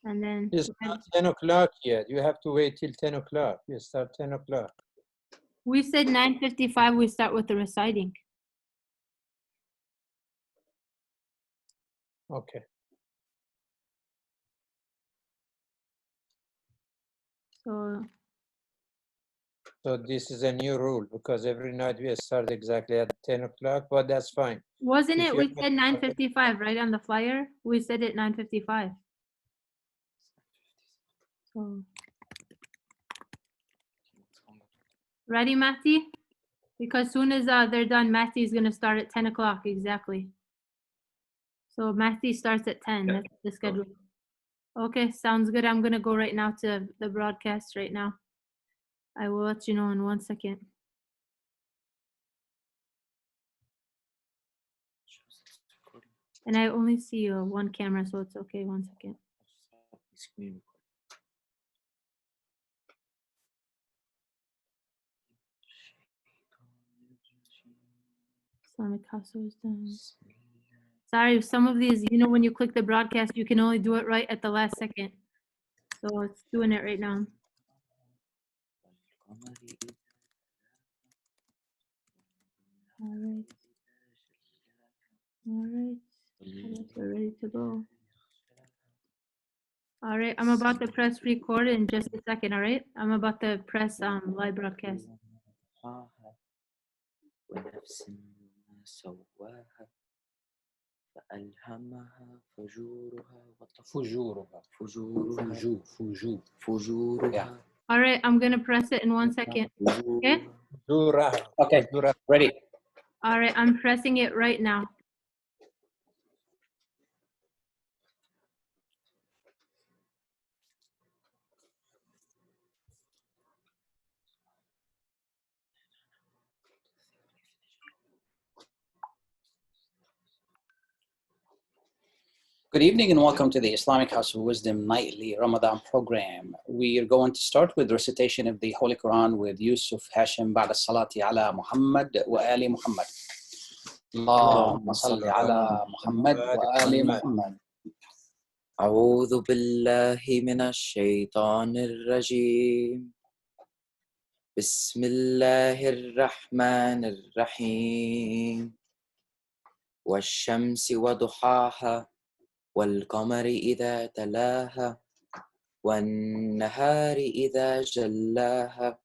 And then It's not 10 o'clock yet. You have to wait till 10 o'clock. You start 10 o'clock. we said 9:55 we start with the reciting. Okay. So this is a new rule because every night we start exactly at 10 o'clock, but that's fine. Wasn't If it? you're We said 9:55, right, on the flyer? We said it 9:55. So, ready, Matty? Because soon as they're done, Matty's gonna start at 10 o'clock exactly. So Matty starts at 10. That's the schedule. Okay, sounds good. I'm gonna go right now to the broadcast right now. I will let you know in 1 second. And I only see one camera, so it's okay. 1 second. Islamic Council is done. Sorry, some of these, when you click the broadcast, you can only do it right at the last second. So it's doing it right now. All right. All right. I guess we're ready to go. All right, I'm about to press record in just a second, all right? I'm about to press live broadcast. ونفس وما سواها فألهمها فجورها All right, I'm gonna press it in 1 second. Okay? Okay, ready. All right, I'm pressing it right now. Good evening and welcome to the Islamic House of Wisdom nightly Ramadan program. We are going to start with recitation of the Holy Quran with Yusuf Hashim بعد الصلاة على محمد وآل محمد. اللهم صل على محمد وآل محمد. أعوذ بالله من الشيطان الرجيم. بسم الله الرحمن الرحيم. والشمس وضحاها والقمر إذا تلاها والنهار إذا جلاها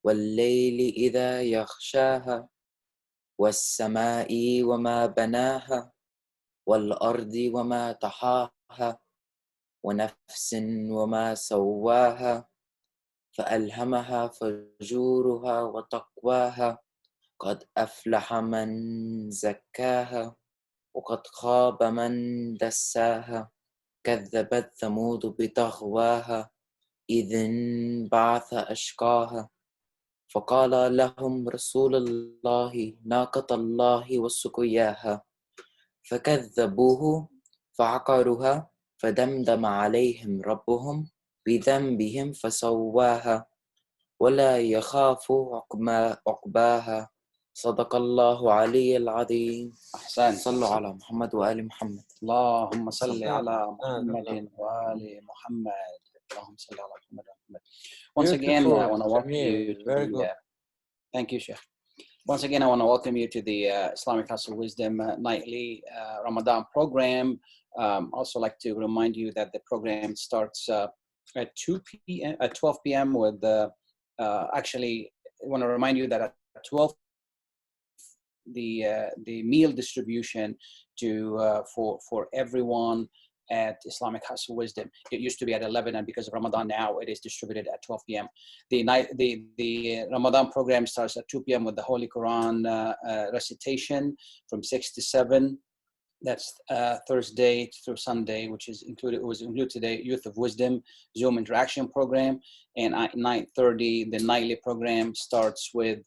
والليل إذا يغشاها والسماء وما بناها والأرض وما طحاها ونفس وما سواها فألهمها فجورها وتقواها قد أفلح من زكاها وقد خاب من دساها كذبت ثمود بطغواها إذ انبعث أشقاها فقال لهم رسول الله ناقة الله وسقياها فكذبوه فعقروها فدمدم عليهم ربهم بذنبهم فسواها ولا يخاف عقباها صدق الله علي العظيم. أحسن. صلوا على محمد وآل محمد. اللهم صل على محمد وآل محمد. اللهم صل على محمد وآل محمد. Once again, I want to welcome you to the, thank you, Sheikh. Once again, I want to welcome you to the Islamic House of Wisdom nightly Ramadan program. Also like to remind you that the program starts at 2 p.m. at 12 p.m. with actually I want to remind you that at 12 the meal distribution to for everyone at Islamic House of Wisdom. It used to be at 11, and because of Ramadan now it is distributed at 12 p.m. The Ramadan program starts at 2 p.m. with the Holy Quran recitation from 6 to 7. That's Thursday through Sunday, which was included today, Youth of Wisdom Zoom interaction program. And at 9:30, the nightly program starts with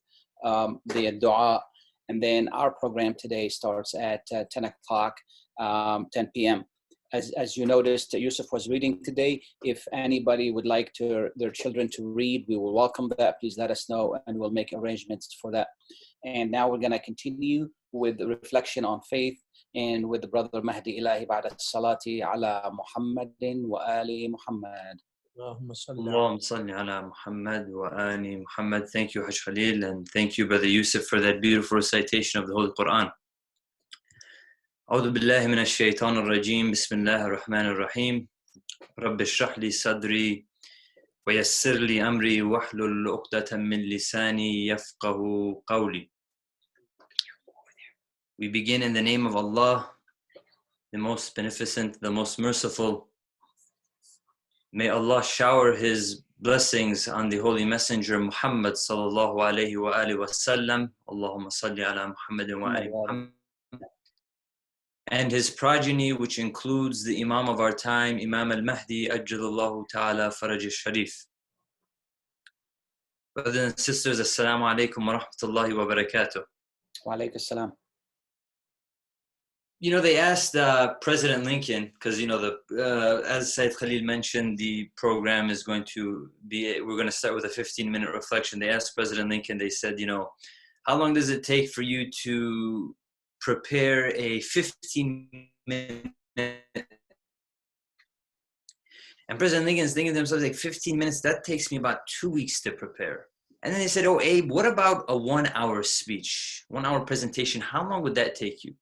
the dua. And then our program today starts at 10 o'clock, 10 p.m. As you noticed, Yusuf was reading today. If anybody would like their children to read, we will welcome that. Please let us know and we'll make arrangements for that. And now we're going to continue with the reflection on faith, and with the brother Mahdi Ilahi ba'da salati ala Muhammadin wa ali Muhammad. Allahumma salli ala Muhammad wa ali Muhammad. Thank you, Hajj Khalil, and thank you, Brother Yusuf, for that beautiful recitation of the Holy Quran. أعوذ بالله من الشيطان الرجيم بسم الله الرحمن الرحيم رب اشرح لي صدري ويسر لي أمري واحلل عقدة من لساني يفقه قولي. We begin in the name of Allah, the most beneficent, the most merciful. May Allah shower His blessings on the Holy Messenger Muhammad sallallahu alayhi wa alihi wa sallam. Allahumma salli ala Muhammadin wa ali Muhammad. And his progeny, which includes the Imam of our time, Imam al-Mahdi, Ajjalallahu ta'ala faraj al-Sharif. Brothers and sisters, Assalamu alaikum wa rahmatullahi wa barakatuh. Wa alaikum assalam. You know, they asked President Lincoln, because, you know, as Sayyid Khalil mentioned, the program is going to be, we're going to start with a 15-minute reflection. They asked President Lincoln, they said, you know, how long does it take for you to prepare a 15-minute? And President Lincoln's thinking to himself, like, 15 minutes, that takes me about 2 weeks to prepare. And then they said, oh, Abe, what about a 1-hour speech, 1-hour presentation? How long would that take you?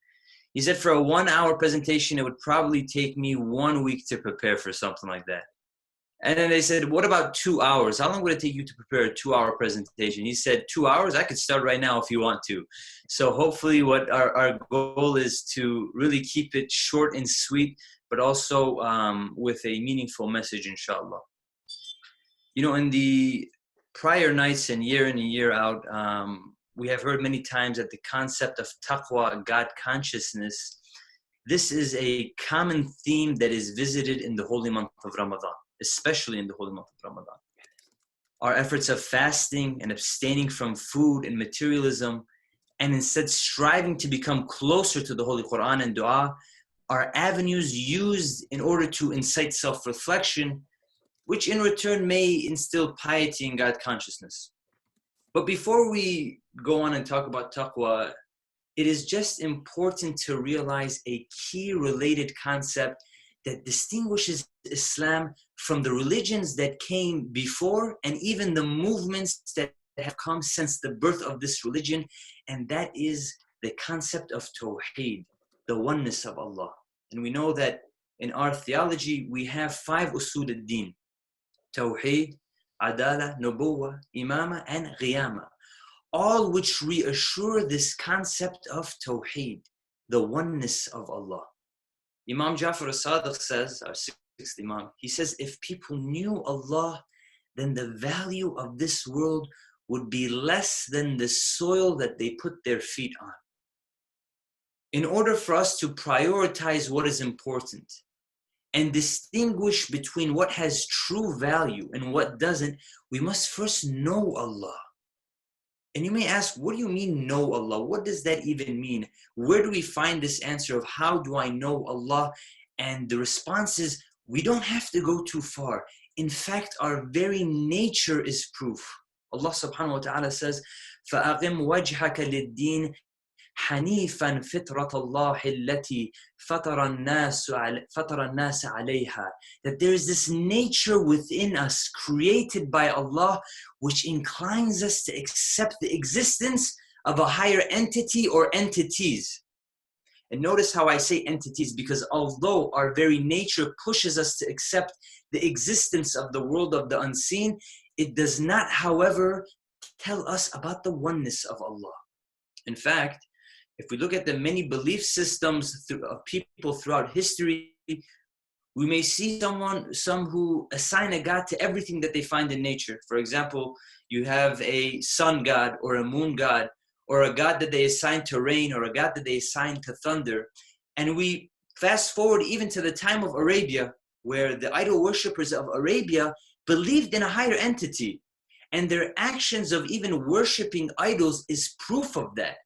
He said, for a 1-hour presentation, it would probably take me 1 week to prepare for something like that. And then they said, what about 2 hours? How long would it take you to prepare a 2-hour presentation? He said, 2 hours? I could start right now if you want to. So hopefully what our goal is to really keep it short and sweet, but also with a meaningful message, inshallah. You know, in the prior nights and year in and year out, we have heard many times that the concept of taqwa, God consciousness, this is a common theme that is visited in the holy month of Ramadan, especially in the holy month of Ramadan. Our efforts of fasting and abstaining from food and materialism, and instead striving to become closer to the Holy Quran and dua, are avenues used in order to incite self-reflection, which in return may instill piety and God consciousness. But before we go on and talk about taqwa, it is just important to realize a key related concept that distinguishes Islam from the religions that came before and even the movements that have come since the birth of this religion, and that is the concept of Tawheed, the oneness of Allah. And we know that in our theology, we have 5 usul ad-din: Tawheed, Adala, Nubuwwah, Imama, and Qiyamah, all which reassure this concept of Tawheed, the oneness of Allah. Imam Jafar as-Sadiq says, our 6th Imam, he says, if people knew Allah, then the value of this world would be less than the soil that they put their feet on. In order for us to prioritize what is important and distinguish between what has true value and what doesn't, we must first know Allah. And you may ask, what do you mean know Allah? What does that even mean? Where do we find this answer of how do I know Allah? And the response is, we don't have to go too far. In fact, our very nature is proof. Allah subhanahu wa ta'ala says, فَأَقِمْ وَجْهَكَ لِلدِّينِ حَنِيفًا فِطْرَةَ اللَّهِ الَّتِي فَطَرَ النَّاسَ عَلَيْهَا. That there is this nature within us, created by Allah, which inclines us to accept the existence of a higher entity or entities. And notice how I say entities, because although our very nature pushes us to accept the existence of the world of the unseen, it does not, however, tell us about the oneness of Allah. In fact, if we look at the many belief systems of people throughout history, we may see some who assign a God to everything that they find in nature. For example, you have a sun god or a moon god, or a God that they assign to rain, or a God that they assign to thunder. And we fast forward even to the time of Arabia, where the idol worshippers of Arabia believed in a higher entity. And their actions of even worshiping idols is proof of that.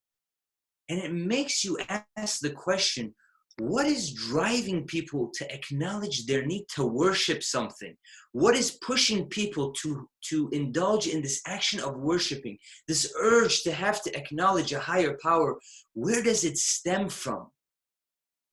And it makes you ask the question, What is driving people to acknowledge their need to worship something? What is pushing people to indulge in this action of worshiping, this urge to have to acknowledge a higher power? Where does it stem from?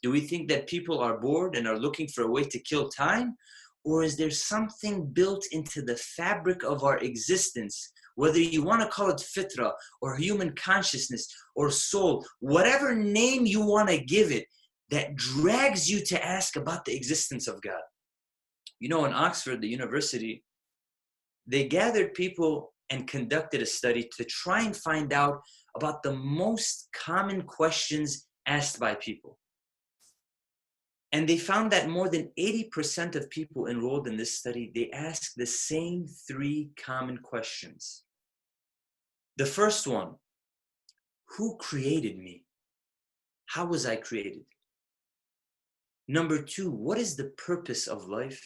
Do we think that people are bored and are looking for a way to kill time? Or is there something built into the fabric of our existence, whether you want to call it fitra or human consciousness or soul, whatever name you want to give it, that drags you to ask about the existence of God? You know, in Oxford, the university, they gathered people and conducted a study to try and find out about the most common questions asked by people. And they found that more than 80% of people enrolled in this study, they asked the same 3 common questions. The first one, who created me? How was I created? Number 2, what is the purpose of life?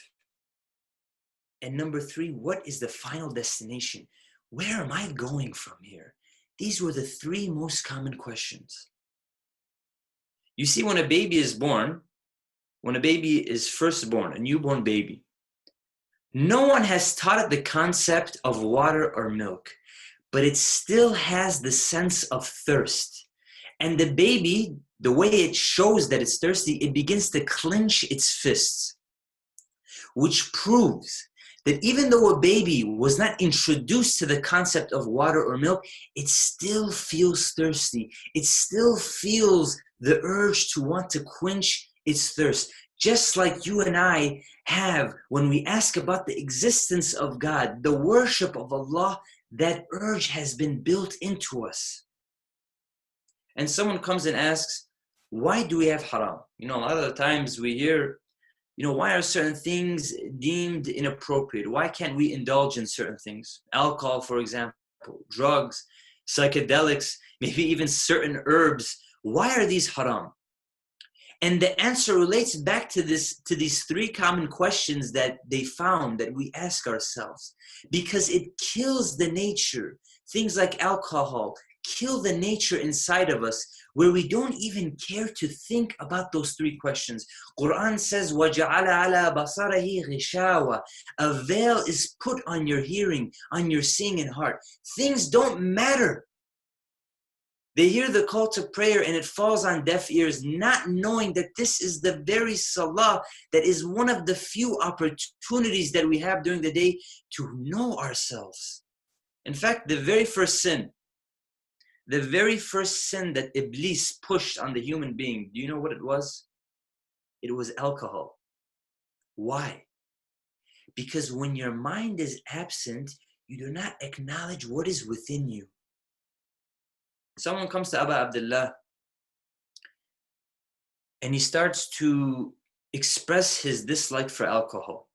And number 3, what is the final destination? Where am I going from here? These were the 3 most common questions. You see, when a baby is born, when a baby is first born, a newborn baby, no one has taught it the concept of water or milk, but it still has the sense of thirst. And the baby, the way it shows that it's thirsty, it begins to clench its fists, which proves that even though a baby was not introduced to the concept of water or milk, it still feels thirsty. It still feels the urge to want to quench its thirst. Just like you and I have when we ask about the existence of God, the worship of Allah, that urge has been built into us. And someone comes and asks, why do we have haram? You know, a lot of the times we hear, you know, why are certain things deemed inappropriate? Why can't we indulge in certain things? Alcohol, for example, drugs, psychedelics, maybe even certain herbs. Why are these haram? And the answer relates back to these 3 common questions that they found that we ask ourselves. Because it kills the nature. Things like alcohol kill the nature inside of us, where we don't even care to think about those 3 questions. Quran says, وَجَعَلَ عَلَى بَصَرَهِ غِشَاوَةً. A veil is put on your hearing, on your seeing and heart. Things don't matter. They hear the call to prayer and it falls on deaf ears, not knowing that this is the very salah that is one of the few opportunities that we have during the day to know ourselves. In fact, the very first sin that Iblis pushed on the human being, do you know what it was? It was alcohol. Why? Because when your mind is absent, you do not acknowledge what is within you. Someone comes to Abu Abdallah and he starts to express his dislike for alcohol.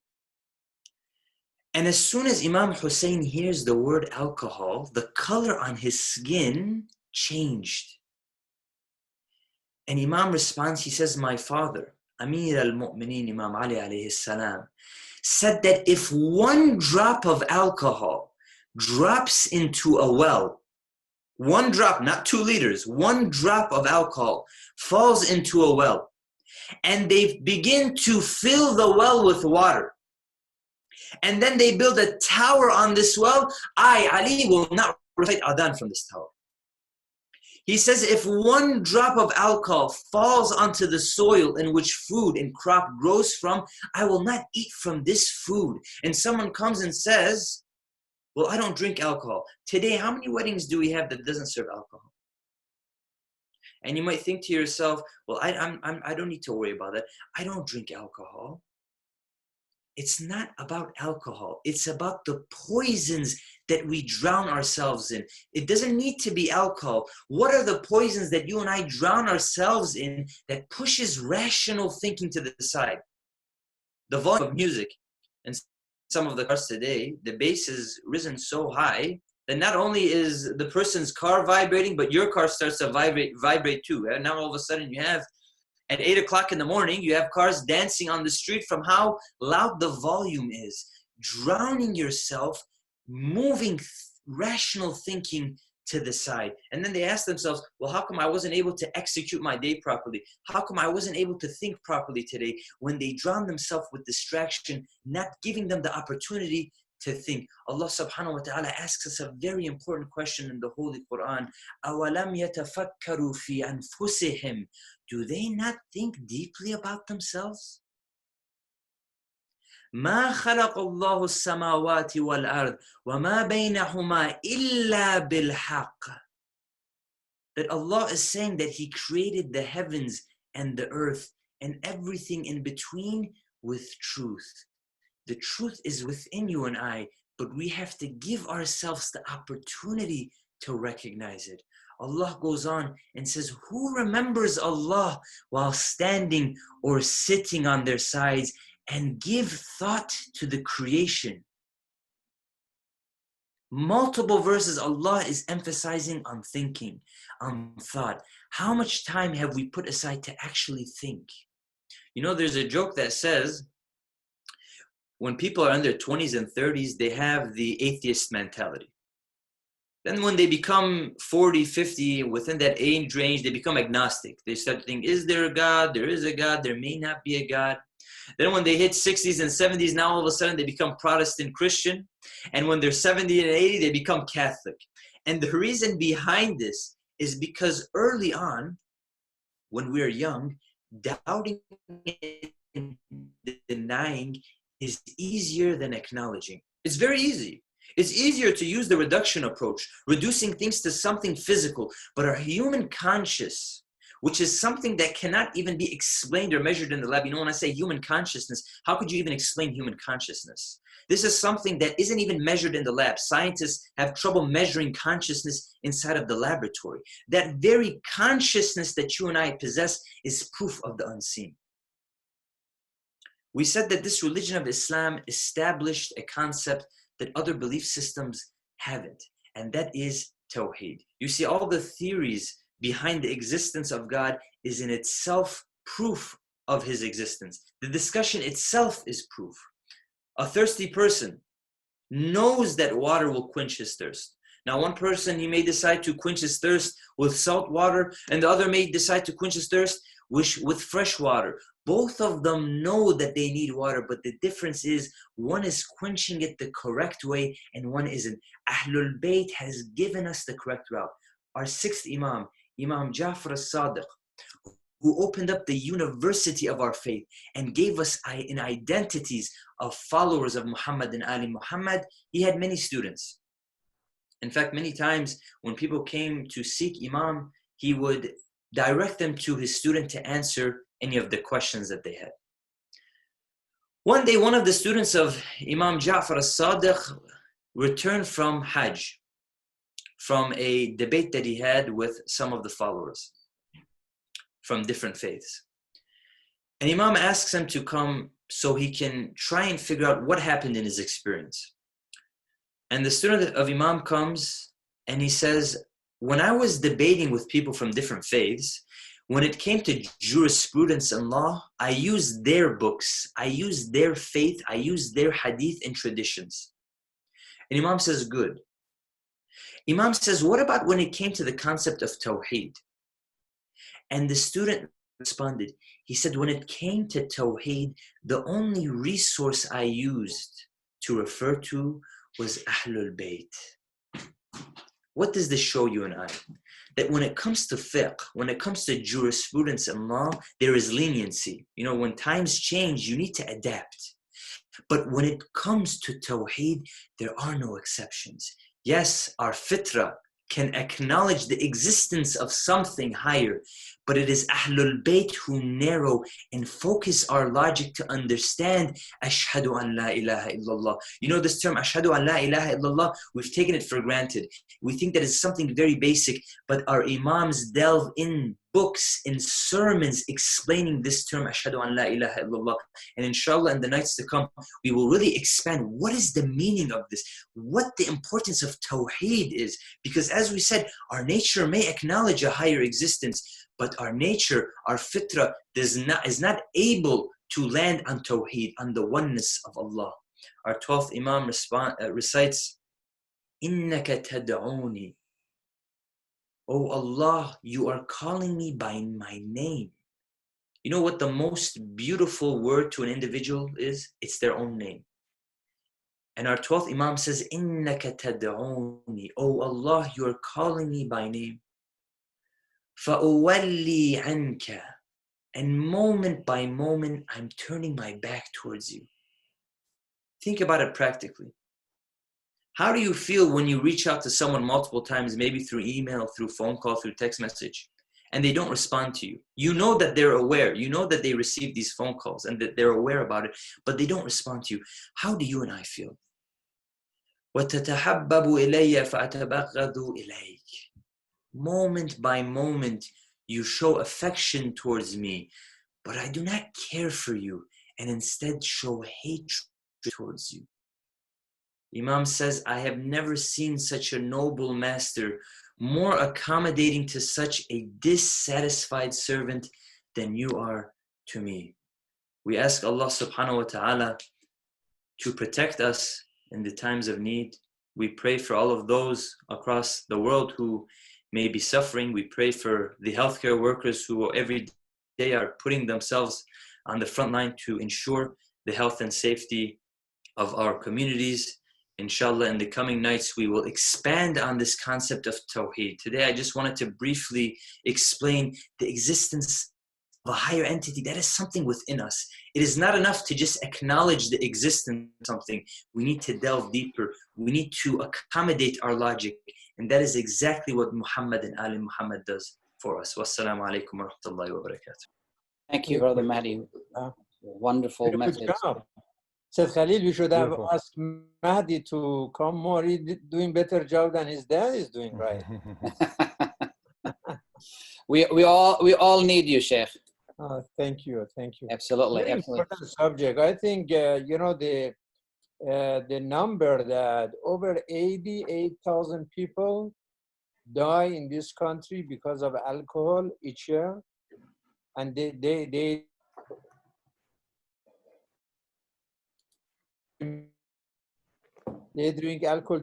And as soon as Imam Hussein hears the word alcohol, the color on his skin changed. And Imam responds, he says, my father, Amir al-Mu'mineen Imam Ali alayhi salam, said that if 1 drop of alcohol drops into a well, 1 drop, not 2 liters, 1 drop of alcohol falls into a well, and they begin to fill the well with water, and then they build a tower on this well, I, Ali, will not recite adhan from this tower. He says, if 1 drop of alcohol falls onto the soil in which food and crop grows from, I will not eat from this food. And someone comes and says, well, I don't drink alcohol. Today, how many weddings do we have that doesn't serve alcohol? And you might think to yourself, well, I don't need to worry about that. I don't drink alcohol. It's not about alcohol. It's about the poisons that we drown ourselves in. It doesn't need to be alcohol. What are the poisons that you and I drown ourselves in that pushes rational thinking to the side? The volume of music. And some of the cars today, the bass is risen so high that not only is the person's car vibrating, but your car starts to vibrate too. And now all of a sudden you have, at 8 o'clock in the morning, you have cars dancing on the street from how loud the volume is. Drowning yourself, moving rational thinking to the side. And then they ask themselves, well, how come I wasn't able to execute my day properly? How come I wasn't able to think properly today? When they drown themselves with distraction, not giving them the opportunity to think. Allah subhanahu wa ta'ala asks us a very important question in the Holy Quran. أَوَلَمْ يَتَفَكَّرُوا فِي أَنفُسِهِمْ. Do they not think deeply about themselves? مَا خَلَقَ اللَّهُ السَّمَاوَاتِ وَالْأَرْضِ وَمَا بَيْنَهُمَا إِلَّا بِالْحَقِّ. That Allah is saying that He created the heavens and the earth and everything in between with truth. The truth is within you and I, but we have to give ourselves the opportunity to recognize it. Allah goes on and says, who remembers Allah while standing or sitting on their sides and give thought to the creation? Multiple verses Allah is emphasizing on thinking, on thought. How much time have we put aside to actually think? You know, there's a joke that says, when people are in their 20s and 30s, they have the atheist mentality. Then when they become 40, 50, within that age range, they become agnostic. They start to think, is there a God? There is a God. There may not be a God. Then when they hit 60s and 70s, now all of a sudden they become Protestant Christian. And when they're 70 and 80, they become Catholic. And the reason behind this is because early on, when we're young, doubting and denying is easier than acknowledging. It's very easy. It's easier to use the reduction approach, reducing things to something physical. But our human conscious, which is something that cannot even be explained or measured in the lab. You know, when I say human consciousness, how could you even explain human consciousness? This is something that isn't even measured in the lab. Scientists have trouble measuring consciousness inside of the laboratory. That very consciousness that you and I possess is proof of the unseen. We said that this religion of Islam established a concept that other belief systems haven't, and that is Tawheed. You see, all the theories behind the existence of God is in itself proof of His existence. The discussion itself is proof. A thirsty person knows that water will quench his thirst. Now, one person, he may decide to quench his thirst with salt water, and the other may decide to quench his thirst with fresh water. Both of them know that they need water, but the difference is one is quenching it the correct way and one isn't. Ahlul Bayt has given us the correct route. Our sixth Imam, Imam Ja'far as-Sadiq, who opened up the university of our faith and gave us identities of followers of Muhammad and Ali Muhammad, he had many students. In fact, many times when people came to seek Imam, he would direct them to his student to answer any of the questions that they had. One day, one of the students of Imam Ja'far as-Sadiq returned from Hajj, from a debate that he had with some of the followers from different faiths. And Imam asks him to come so he can try and figure out what happened in his experience. And the student of Imam comes and he says, when I was debating with people from different faiths, when it came to jurisprudence and law, I used their books, I used their faith, I used their hadith and traditions. And Imam says, good. Imam says, what about when it came to the concept of Tawheed? And the student responded, he said, when it came to Tawheed, the only resource I used to refer to was Ahlul Bayt. What does this show you and I? That when it comes to fiqh, when it comes to jurisprudence and law, there is leniency. You know, when times change, you need to adapt. But when it comes to Tawheed, there are no exceptions. Yes, our fitrah can acknowledge the existence of something higher, but it is Ahlul Bayt who narrow and focus our logic to understand Ashhadu an la ilaha illallah. You know this term, Ashhadu an la ilaha illallah, we've taken it for granted. We think that it's something very basic, but our Imams delve in books, in sermons explaining this term, Ashhadu an la ilaha illallah. And inshallah, in the nights to come, we will really expand what is the meaning of this, what the importance of Tawheed is. Because as we said, our nature may acknowledge a higher existence, but our nature, our fitrah, is not able to land on Tawheed, on the oneness of Allah. Our 12th Imam recites, إِنَّكَ تَدْعُونِي Oh Allah, you are calling me by my name. You know what the most beautiful word to an individual is? It's their own name. And our 12th Imam says, إِنَّكَ تَدْعُونِي. Oh Allah, you are calling me by name. فَأُوَلِّي عَنْكَ. And moment by moment, I'm turning my back towards you. Think about it practically. How do you feel when you reach out to someone multiple times, maybe through email, through phone call, through text message, and they don't respond to you? You know that they're aware. You know that they received these phone calls and that they're aware about it, but they don't respond to you. How do you and I feel? وَتَتَحَبَّبُ إِلَيَّ فَأَتَبَغَّضُ إِلَيْكَ. Moment by moment, you show affection towards me, but I do not care for you and instead show hatred towards you. Imam says, I have never seen such a noble master, more accommodating to such a dissatisfied servant than you are to me. We ask Allah subhanahu wa ta'ala to protect us in the times of need. We pray for all of those across the world who may be suffering. We pray for the healthcare workers who every day are putting themselves on the front line to ensure the health and safety of our communities. Inshallah, in the coming nights, we will expand on this concept of Tawheed. Today, I just wanted to briefly explain the existence of a higher entity. That is something within us. It is not enough to just acknowledge the existence of something. We need to delve deeper. We need to accommodate our logic. And that is exactly what Muhammad and Ali Muhammad does for us. Wassalamu alaikum wa rahmatullahi wa barakatuh. Thank you, Brother Mahdi. Wonderful message. Job. Said Khalil, we should have Beautiful. asked Mahdi to come more. He's doing better job than his dad is doing, right? we all need you, Sheikh. Oh, thank you. Absolutely, Very absolutely. important subject. I think, you know, the number that over 88,000 people die in this country because of alcohol each year. And they drink alcohol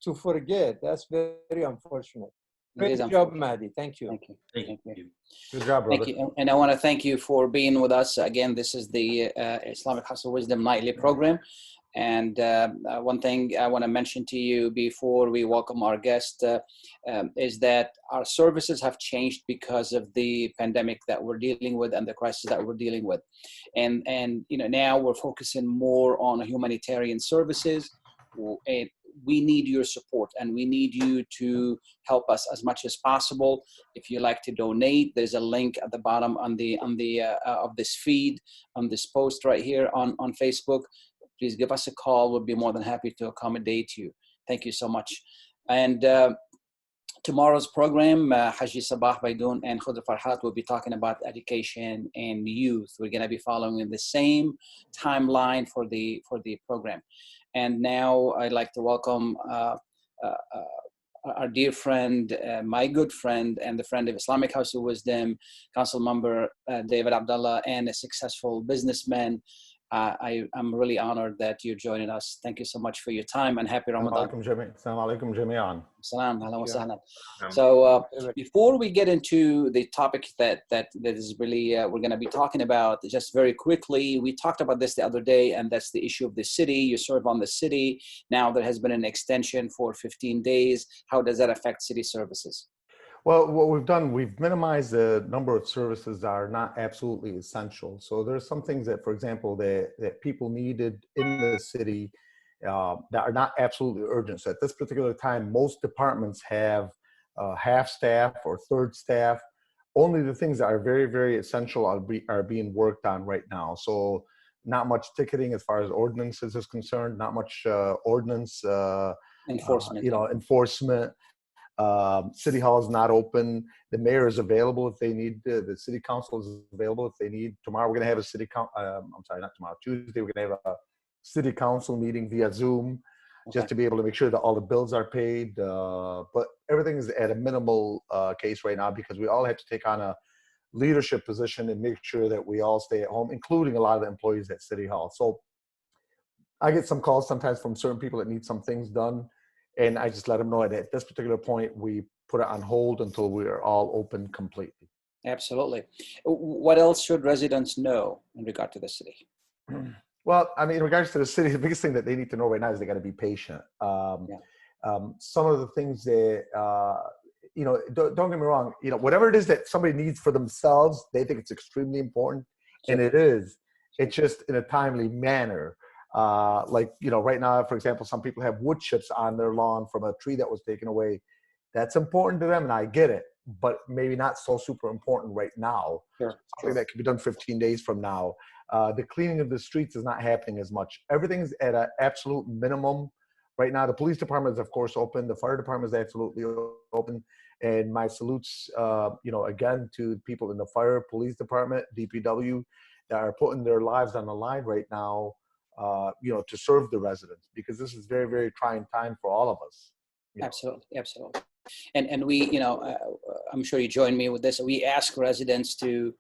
to forget. That's very unfortunate. Great job, Mahdi. Thank you. Thank you. Thank Thank you. Good job, brother. Thank you. And I want to thank you for being with us. Again, this is the Islamic Hustle Wisdom Nightly program. And one thing I want to mention to you before we welcome our guest is that our services have changed because of the pandemic that we're dealing with and the crisis that we're dealing with. And you know, now we're focusing more on humanitarian services. And we need your support, and we need you to help us as much as possible. If you like to donate, there's a link at the bottom on the of this feed, on this post right here on Facebook. Please give us a call. We'll be more than happy to accommodate you. Thank you so much. And tomorrow's program, Haji Sabah Baidoun and Khudr Farhat will be talking about education and youth. We're going to be following the same timeline for the program. And now I'd like to welcome our dear friend, my good friend, and the friend of Islamic House of Wisdom, Council Member David Abdallah, and a successful businessman. I'm really honored that you're joining us. Thank you so much for your time, and happy Ramadan. Assalamu alaikum jami'an. Salam, ahlan wa sahlan. So before we get into the topic that is really we're going to be talking about, just very quickly, we talked about this the other day, and that's the issue of the city. You serve on the city. Now there has been an extension for 15 days. How does that affect city services? Well, what we've done, we've minimized the number of services that are not absolutely essential. So there's some things that, for example, that people needed in the city that are not absolutely urgent. So at this particular time, most departments have half staff or third staff. Only the things that are very, very essential are being worked on right now. So not much ticketing as far as ordinances is concerned, not much ordinance enforcement. Enforcement. City Hall is not open. The mayor is available if they need. The city council is available if they need. Tomorrow we're going to have a Tuesday we're going to have a city council meeting via Zoom, just to be able to make sure that all the bills are paid. But everything is at a minimal case right now because we all have to take on a leadership position and make sure that we all stay at home, including a lot of the employees at City Hall. So I get some calls sometimes from certain people that need some things done. And I just let them know that at this particular point, we put it on hold until we are all open completely. Absolutely. What else should residents know in regard to the city? Well, I mean, in regards to the city, the biggest thing that they need to know right now is they got to be patient. Some of the things that, don't get me wrong, whatever it is that somebody needs for themselves, they think it's extremely important. Sure. And it is. It's just in a timely manner. Right now, for example, some people have wood chips on their lawn from a tree that was taken away. That's important to them, and I get it, but maybe not so super important right now. Sure. Something that can be done 15 days from now. The cleaning of the streets is not happening as much. Everything's at an absolute minimum right now. The police department is, of course, open. The fire department is absolutely open. And my salutes, again, to people in the fire, police department, DPW, that are putting their lives on the line right now, to serve the residents, because this is very, very trying time for all of us. Absolutely, absolutely. And we, I'm sure you join me with this. We ask residents to,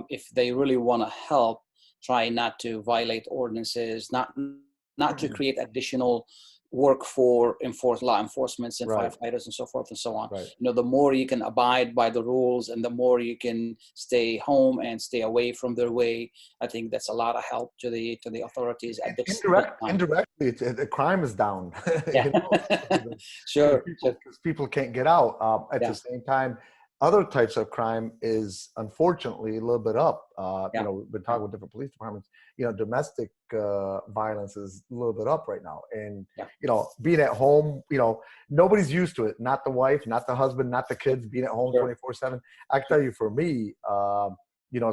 if they really want to help, try not to violate ordinances, not to create additional work for law enforcement and firefighters and so forth and so on. Right. The more you can abide by the rules and the more you can stay home and stay away from their way, I think that's a lot of help to the authorities at this time. Indirectly, the crime is down. Yeah. Sure. Because people can't get out. At the same time, other types of crime is unfortunately a little bit up. We've been talking with different police departments. Domestic violence is a little bit up right now. And, being at home, nobody's used to it. Not the wife, not the husband, not the kids being at home 24/7. I can tell you for me,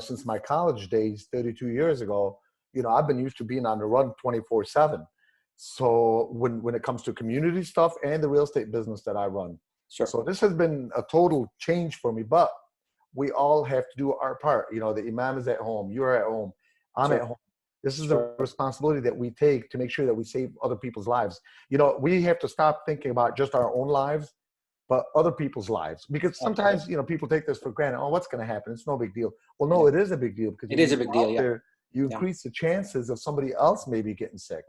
since my college days, 32 years ago, I've been used to being on the run 24/7. So when it comes to community stuff and the real estate business that I run, sure. So this has been a total change for me, but we all have to do our part. The imam is at home, you're at home, I'm at home. This is the responsibility that we take to make sure that we save other people's lives. We have to stop thinking about just our own lives, but other people's lives. Because sometimes, people take this for granted. Oh, what's going to happen? It's no big deal. Well, no, it is a big deal. Because it is a big deal, there, you increase the chances of somebody else maybe getting sick.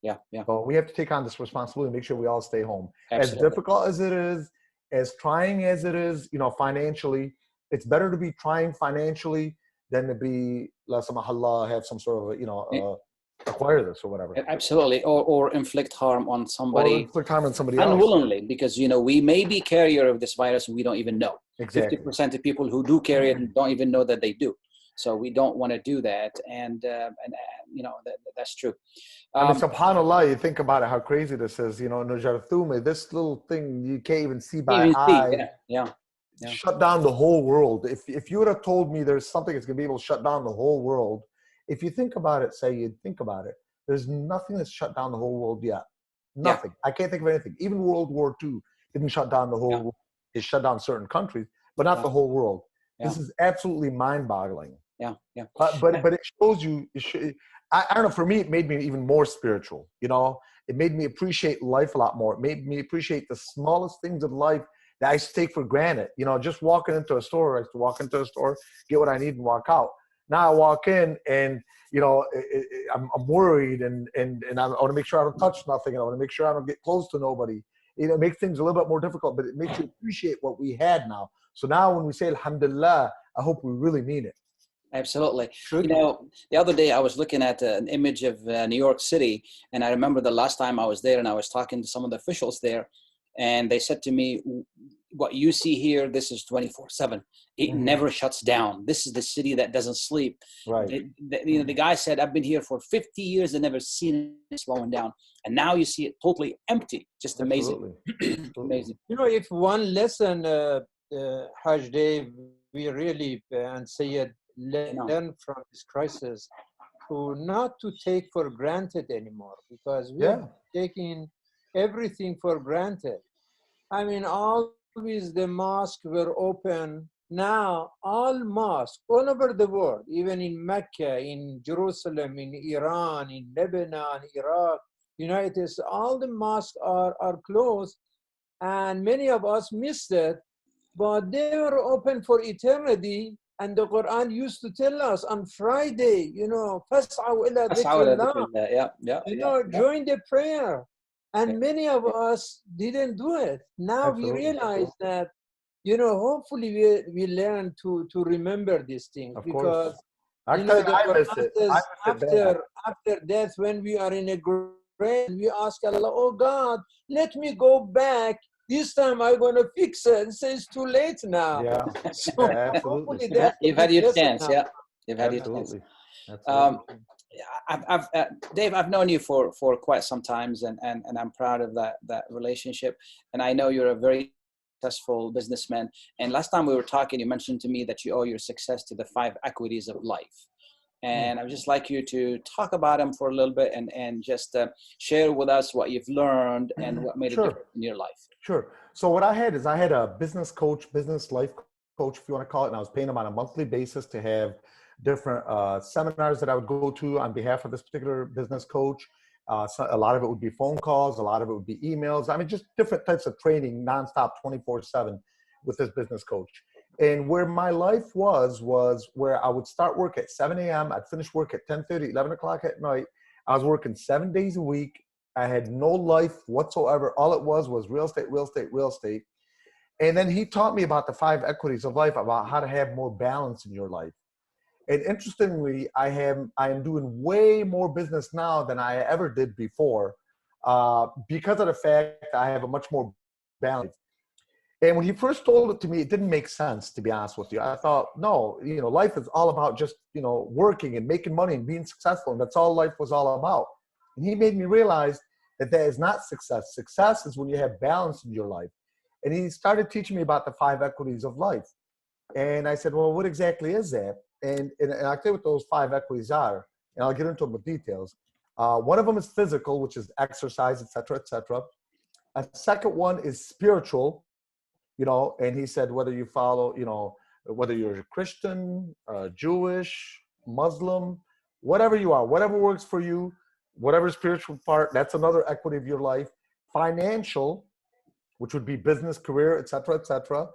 Yeah. So we have to take on this responsibility and make sure we all stay home. Absolutely. As difficult as it is, as trying as it is, financially, it's better to be trying financially than to be, la samahullah, have some sort of, acquire this or whatever. Absolutely. Or inflict harm on somebody. Or inflict harm on somebody else. Unwillingly, because, we may be carrier of this virus and we don't even know. Exactly. 50% of people who do carry it don't even know that they do. So we don't want to do that. And that's true. SubhanAllah, you think about it, how crazy this is. Nujarthume, this little thing you can't even see by eye. Yeah. Shut down the whole world. If you would have told me there's something that's going to be able to shut down the whole world, if you think about it, think about it. There's nothing that's shut down the whole world yet. Nothing. I can't think of anything. Even World War II didn't shut down the whole world. It shut down certain countries, but not the whole world. This is absolutely mind-boggling. Yeah. But it shows you. I don't know. For me, it made me even more spiritual. It made me appreciate life a lot more. It made me appreciate the smallest things of life that I used to take for granted. Just walking into a store. I used to walk into a store, get what I need, and walk out. Now I walk in and, I'm worried and I want to make sure I don't touch nothing. And I want to make sure I don't get close to nobody. It makes things a little bit more difficult, but it makes you appreciate what we had now. So now when we say Alhamdulillah, I hope we really mean it. Absolutely. The other day I was looking at an image of New York City, and I remember the last time I was there and I was talking to some of the officials there, and they said to me, what you see here, this is 24/7. It never shuts down. This is the city that doesn't sleep. Right. The guy said, I've been here for 50 years and never seen it slowing down. And now you see it totally empty. Just amazing. Amazing. If one lesson, Hajj Day, we really, and Sayyid, learn from this crisis to not to take for granted anymore, because we're taking everything for granted. I mean, always the mosques were open. Now, all mosques all over the world, even in Mecca, in Jerusalem, in Iran, in Lebanon, Iraq, United States, all the mosques are closed. And many of us missed it, but they were open for eternity. And the Quran used to tell us on Friday, فَاسْعَوْا إِلَى ذِكْرِ اللَّهِ. Join the prayer. And many of us didn't do it. Now we Absolutely. realize that, hopefully we learn to remember these things, Of because, course. I tell you, there I were miss it. I matters miss it bad. after death, when we are in a grave, we ask Allah, oh God, let me go back. This time I'm going to fix it. It says too late now. Yeah, So yeah, absolutely. hopefully that's a You've had big your lesson chance, now. yeah. You've had your chance. Absolutely. Absolutely. Dave, I've known you for quite some times, and I'm proud of that relationship. And I know you're a very successful businessman. And last time we were talking, you mentioned to me that you owe your success to the 5 equities of life. And I would just like you to talk about them for a little bit, and just share with us what you've learned and what made a Sure. difference in your life. Sure. So what I had is, I had a business coach, business life coach, if you want to call it, and I was paying him on a monthly basis to have different seminars that I would go to on behalf of this particular business coach. So a lot of it would be phone calls, a lot of it would be emails. I mean, just different types of training, nonstop, 24/7 with this business coach. And where my life was where I would start work at 7 a.m. I'd finish work at 10:30, 11 o'clock at night. I was working 7 days a week. I had no life whatsoever. All it was real estate, real estate, real estate. And then he taught me about the 5 equities of life, about how to have more balance in your life. And interestingly, I am doing way more business now than I ever did before, because of the fact that I have a much more balance. And when he first told it to me, it didn't make sense, to be honest with you. I thought, no, life is all about just, working and making money and being successful. And that's all life was all about. And he made me realize that is not success. Success is when you have balance in your life. And he started teaching me about the 5 equities of life. And I said, well, what exactly is that? And I'll tell you what those 5 equities are, and I'll get into them with details. One of them is physical, which is exercise, et cetera, et cetera. A second one is spiritual, and he said, whether you follow, whether you're a Christian, Jewish, Muslim, whatever you are, whatever works for you, whatever spiritual part, that's another equity of your life. Financial, which would be business, career, et cetera, et cetera.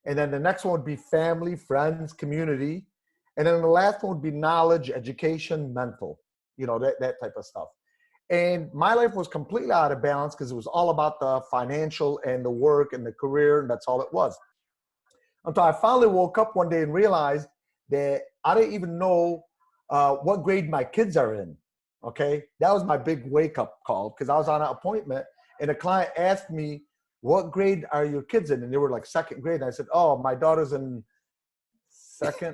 And then the next one would be family, friends, community. And then the last one would be knowledge, education, mental, that type of stuff. And my life was completely out of balance because it was all about the financial and the work and the career, and that's all it was. Until I finally woke up one day and realized that I didn't even know what grade my kids are in, okay? That was my big wake-up call, because I was on an appointment, and a client asked me, what grade are your kids in? And they were like 2nd grade. And I said, oh, my daughter's in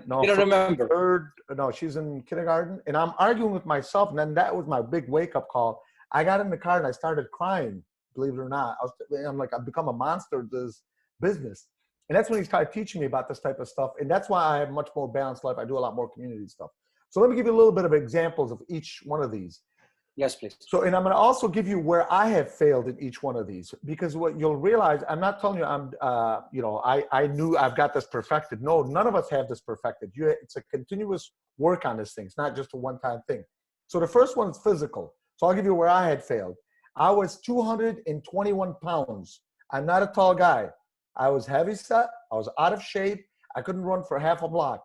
no, You don't remember. 3rd, no, she's in kindergarten. And I'm arguing with myself. And then that was my big wake-up call. I got in the car and I started crying, believe it or not. I'm like, I've become a monster of this business. And that's when he started teaching me about this type of stuff. And that's why I have a much more balanced life. I do a lot more community stuff. So let me give you a little bit of examples of each one of these. Yes, please. So, and I'm going to also give you where I have failed in each one of these, because what you'll realize, I'm not telling you I knew I've got this perfected. No, none of us have this perfected. It's a continuous work on this thing. It's not just a one-time thing. So the first one is physical. So I'll give you where I had failed. I was 221 pounds. I'm not a tall guy. I was heavy set. I was out of shape. I couldn't run for half a block.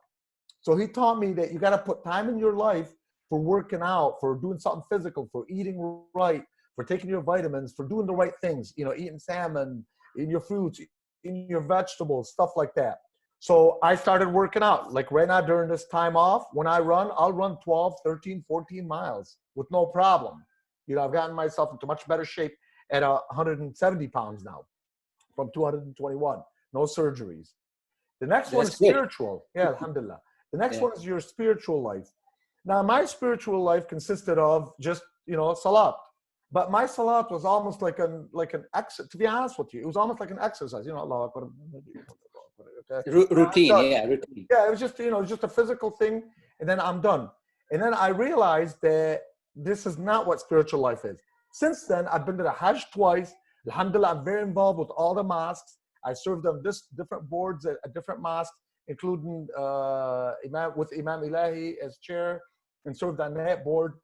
So he taught me that you got to put time in your life for working out, for doing something physical, for eating right, for taking your vitamins, for doing the right things, eating salmon, eating your fruits, eating your vegetables, stuff like that. So I started working out. Like right now during this time off, when I run, I'll run 12, 13, 14 miles with no problem. I've gotten myself into much better shape at 170 pounds now from 221, no surgeries. The next one is spiritual. Yeah, alhamdulillah. The next one is your spiritual life. Now, my spiritual life consisted of just, salat. But my salat was almost like an exercise. To be honest with you, it was almost like an exercise. Allah Akbar. Routine, routine. Yeah, it was just, just a physical thing, and then I'm done. And then I realized that this is not what spiritual life is. Since then, I've been to the Hajj twice. Alhamdulillah, I'm very involved with all the mosques. I served on different boards at different mosques, including with Imam Ilahi as chair, and served on that board.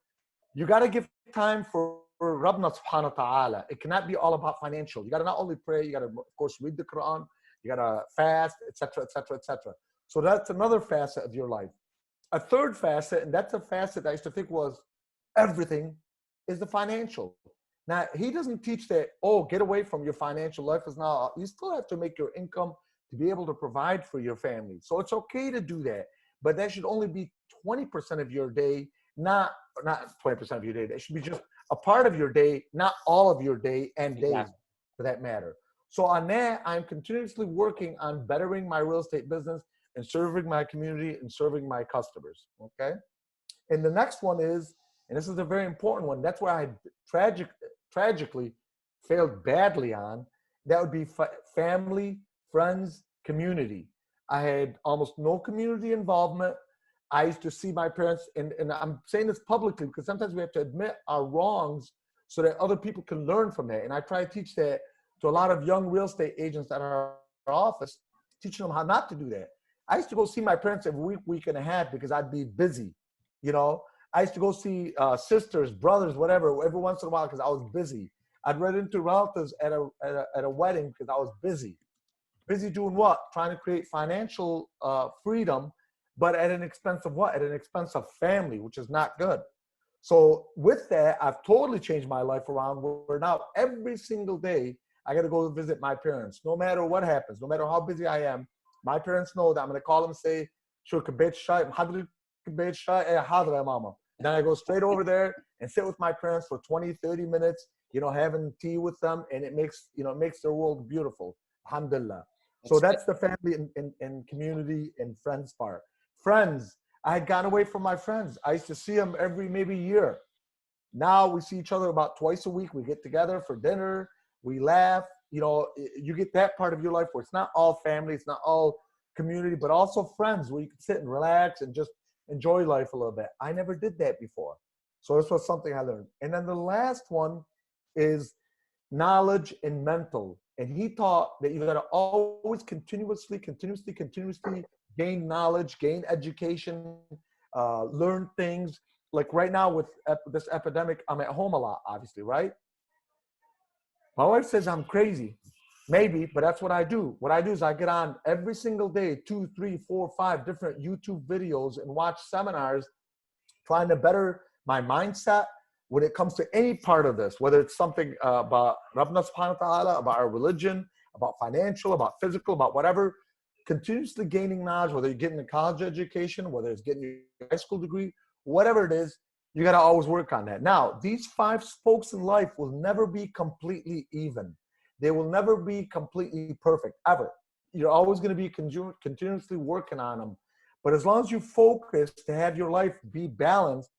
You got to give time for Rabbna subhanahu wa ta'ala. It cannot be all about financial. You got to not only pray, you got to, of course, read the Quran, you got to fast, etc., etc., etc. So that's another facet of your life. A third facet, and that's a facet I used to think was everything, is the financial. Now, he doesn't teach that, oh, get away from your financial life is now, you still have to make your income to be able to provide for your family. So it's okay to do that, but that should only be 20% of your day, not 20% of your day. That should be just a part of your day, not all of your day and days. Exactly. For that matter. So on that, I'm continuously working on bettering my real estate business and serving my community and serving my customers, okay? And the next one is, and this is a very important one, that's where I tragically failed badly on, that would be family, friends, community. I had almost no community involvement. I used to see my parents, and I'm saying this publicly because sometimes we have to admit our wrongs so that other people can learn from that. And I try to teach that to a lot of young real estate agents that are in our office, teaching them how not to do that. I used to go see my parents every week and a half because I'd be busy, you know. I used to go see sisters, brothers, whatever, every once in a while because I was busy. I'd run into relatives at a wedding because I was busy. Busy doing what? Trying to create financial freedom, but at an expense of what? At an expense of family, which is not good. So with that, I've totally changed my life around where now every single day, I got to go visit my parents. No matter what happens, no matter how busy I am, my parents know that I'm going to call them and say, "Sure, kabet shai, mahadri kabet shai, hadra mama." Then I go straight over there and sit with my parents for 20, 30 minutes, you know, having tea with them. And it makes, you know, it makes their world beautiful. Alhamdulillah. So that's the family and community and friends part. Friends, I had gone away from my friends. I used to see them every maybe year. Now we see each other about twice a week. We get together for dinner. We laugh. You know, you get that part of your life where it's not all family, it's not all community, but also friends where you can sit and relax and just enjoy life a little bit. I never did that before. So this was something I learned. And then the last one is knowledge and mental. And he taught that you got to always continuously gain knowledge, gain education, learn things. Like right now with this epidemic, I'm at home a lot, obviously, right? My wife says I'm crazy. Maybe, but that's what I do. What I do is I get on every single day, 2, 3, 4, 5 different YouTube videos and watch seminars trying to better my mindset when it comes to any part of this, whether it's something about Rabbna subhanahu wa ta'ala, about our religion, about financial, about physical, about whatever, continuously gaining knowledge, whether you're getting a college education, whether it's getting your high school degree, whatever it is, you got to always work on that. Now, these 5 spokes in life will never be completely even. They will never be completely perfect, ever. You're always going to be continuously working on them. But as long as you focus to have your life be balanced,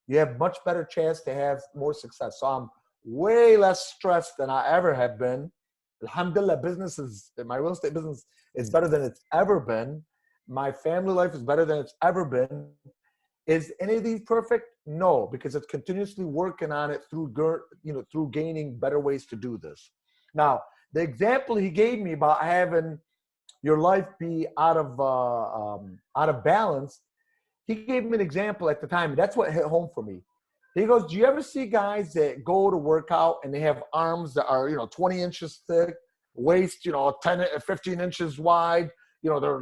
you have much better chance to have more success. So I'm way less stressed than I ever have been. Alhamdulillah, my real estate business is better than it's ever been. My family life is better than it's ever been. Is any of these perfect? No, because it's continuously working on it through gaining better ways to do this. Now, the example he gave me about having your life be out of balance, he gave me an example at the time, and that's what hit home for me. He goes, do you ever see guys that go to work out and they have arms that are, 20 inches thick, waist, 10, 15 inches wide, they're,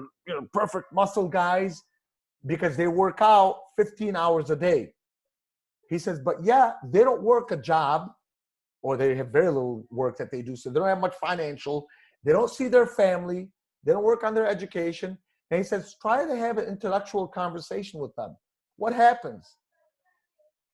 perfect muscle guys because they work out 15 hours a day. He says, but yeah, they don't work a job or they have very little work that they do. So they don't have much financial. They don't see their family. They don't work on their education. And he says, try to have an intellectual conversation with them. What happens?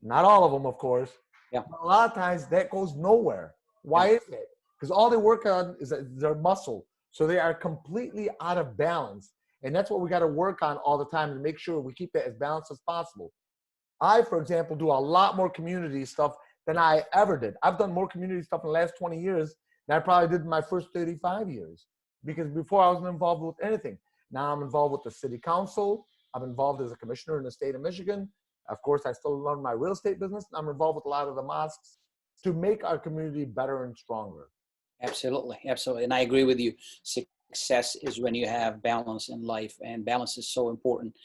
Not all of them, of course. Yeah. But a lot of times that goes nowhere. Why is it? Because all they work on is their muscle. So they are completely out of balance. And that's what we got to work on all the time to make sure we keep it as balanced as possible. I, for example, do a lot more community stuff than I ever did. I've done more community stuff in the last 20 years than I probably did in my first 35 years. Because before I wasn't involved with anything. Now I'm involved with the city council. I'm involved as a commissioner in the state of Michigan. Of course, I still run my real estate business. And I'm involved with a lot of the mosques to make our community better and stronger. Absolutely. Absolutely. And I agree with you. Success is when you have balance in life, and balance is so important.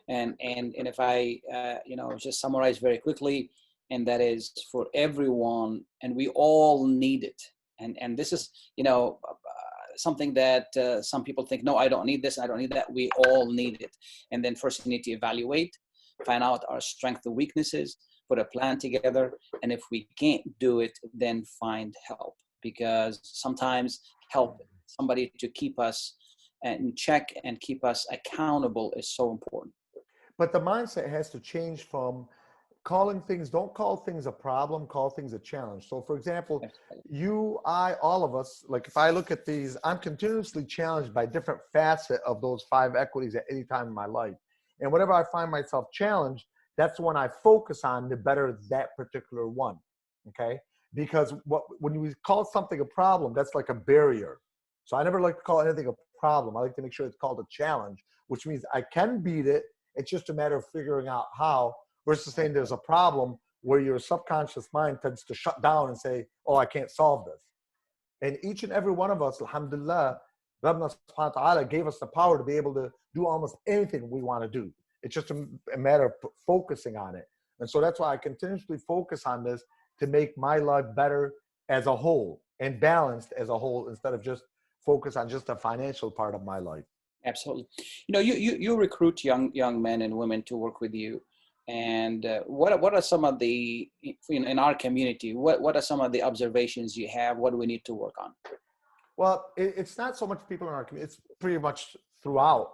And if I, just summarize very quickly, and that is for everyone, and we all need it. And this is, something that some people think, no, I don't need this, I don't need that. We all need it. And then first you need to evaluate, find out our strengths and weaknesses. put a plan together. And if we can't do it, then find help, because sometimes help somebody to keep us in check and keep us accountable is so important. But the mindset has to change from calling things, don't call things a problem, call things a challenge. So for example, you, I, all of us, like if I look at these, I'm continuously challenged by different facets of those 5 equities at any time in my life. And whenever I find myself challenged, that's when I focus on to better that particular one, okay? Because when we call something a problem, that's like a barrier. So I never like to call anything a problem. I like to make sure it's called a challenge, which means I can beat it. It's just a matter of figuring out how, versus saying there's a problem where your subconscious mind tends to shut down and say, oh, I can't solve this. And each and every one of us, alhamdulillah, Rabbana subhanahu wa ta'ala gave us the power to be able to do almost anything we want to do. It's just a matter of focusing on it. And so that's why I continuously focus on this to make my life better as a whole and balanced as a whole, instead of just focus on just the financial part of my life. Absolutely. You know, you recruit young men and women to work with you. And what are some of the, in our community, what are some of the observations you have? What do we need to work on? Well, it's not so much people in our community, it's pretty much throughout.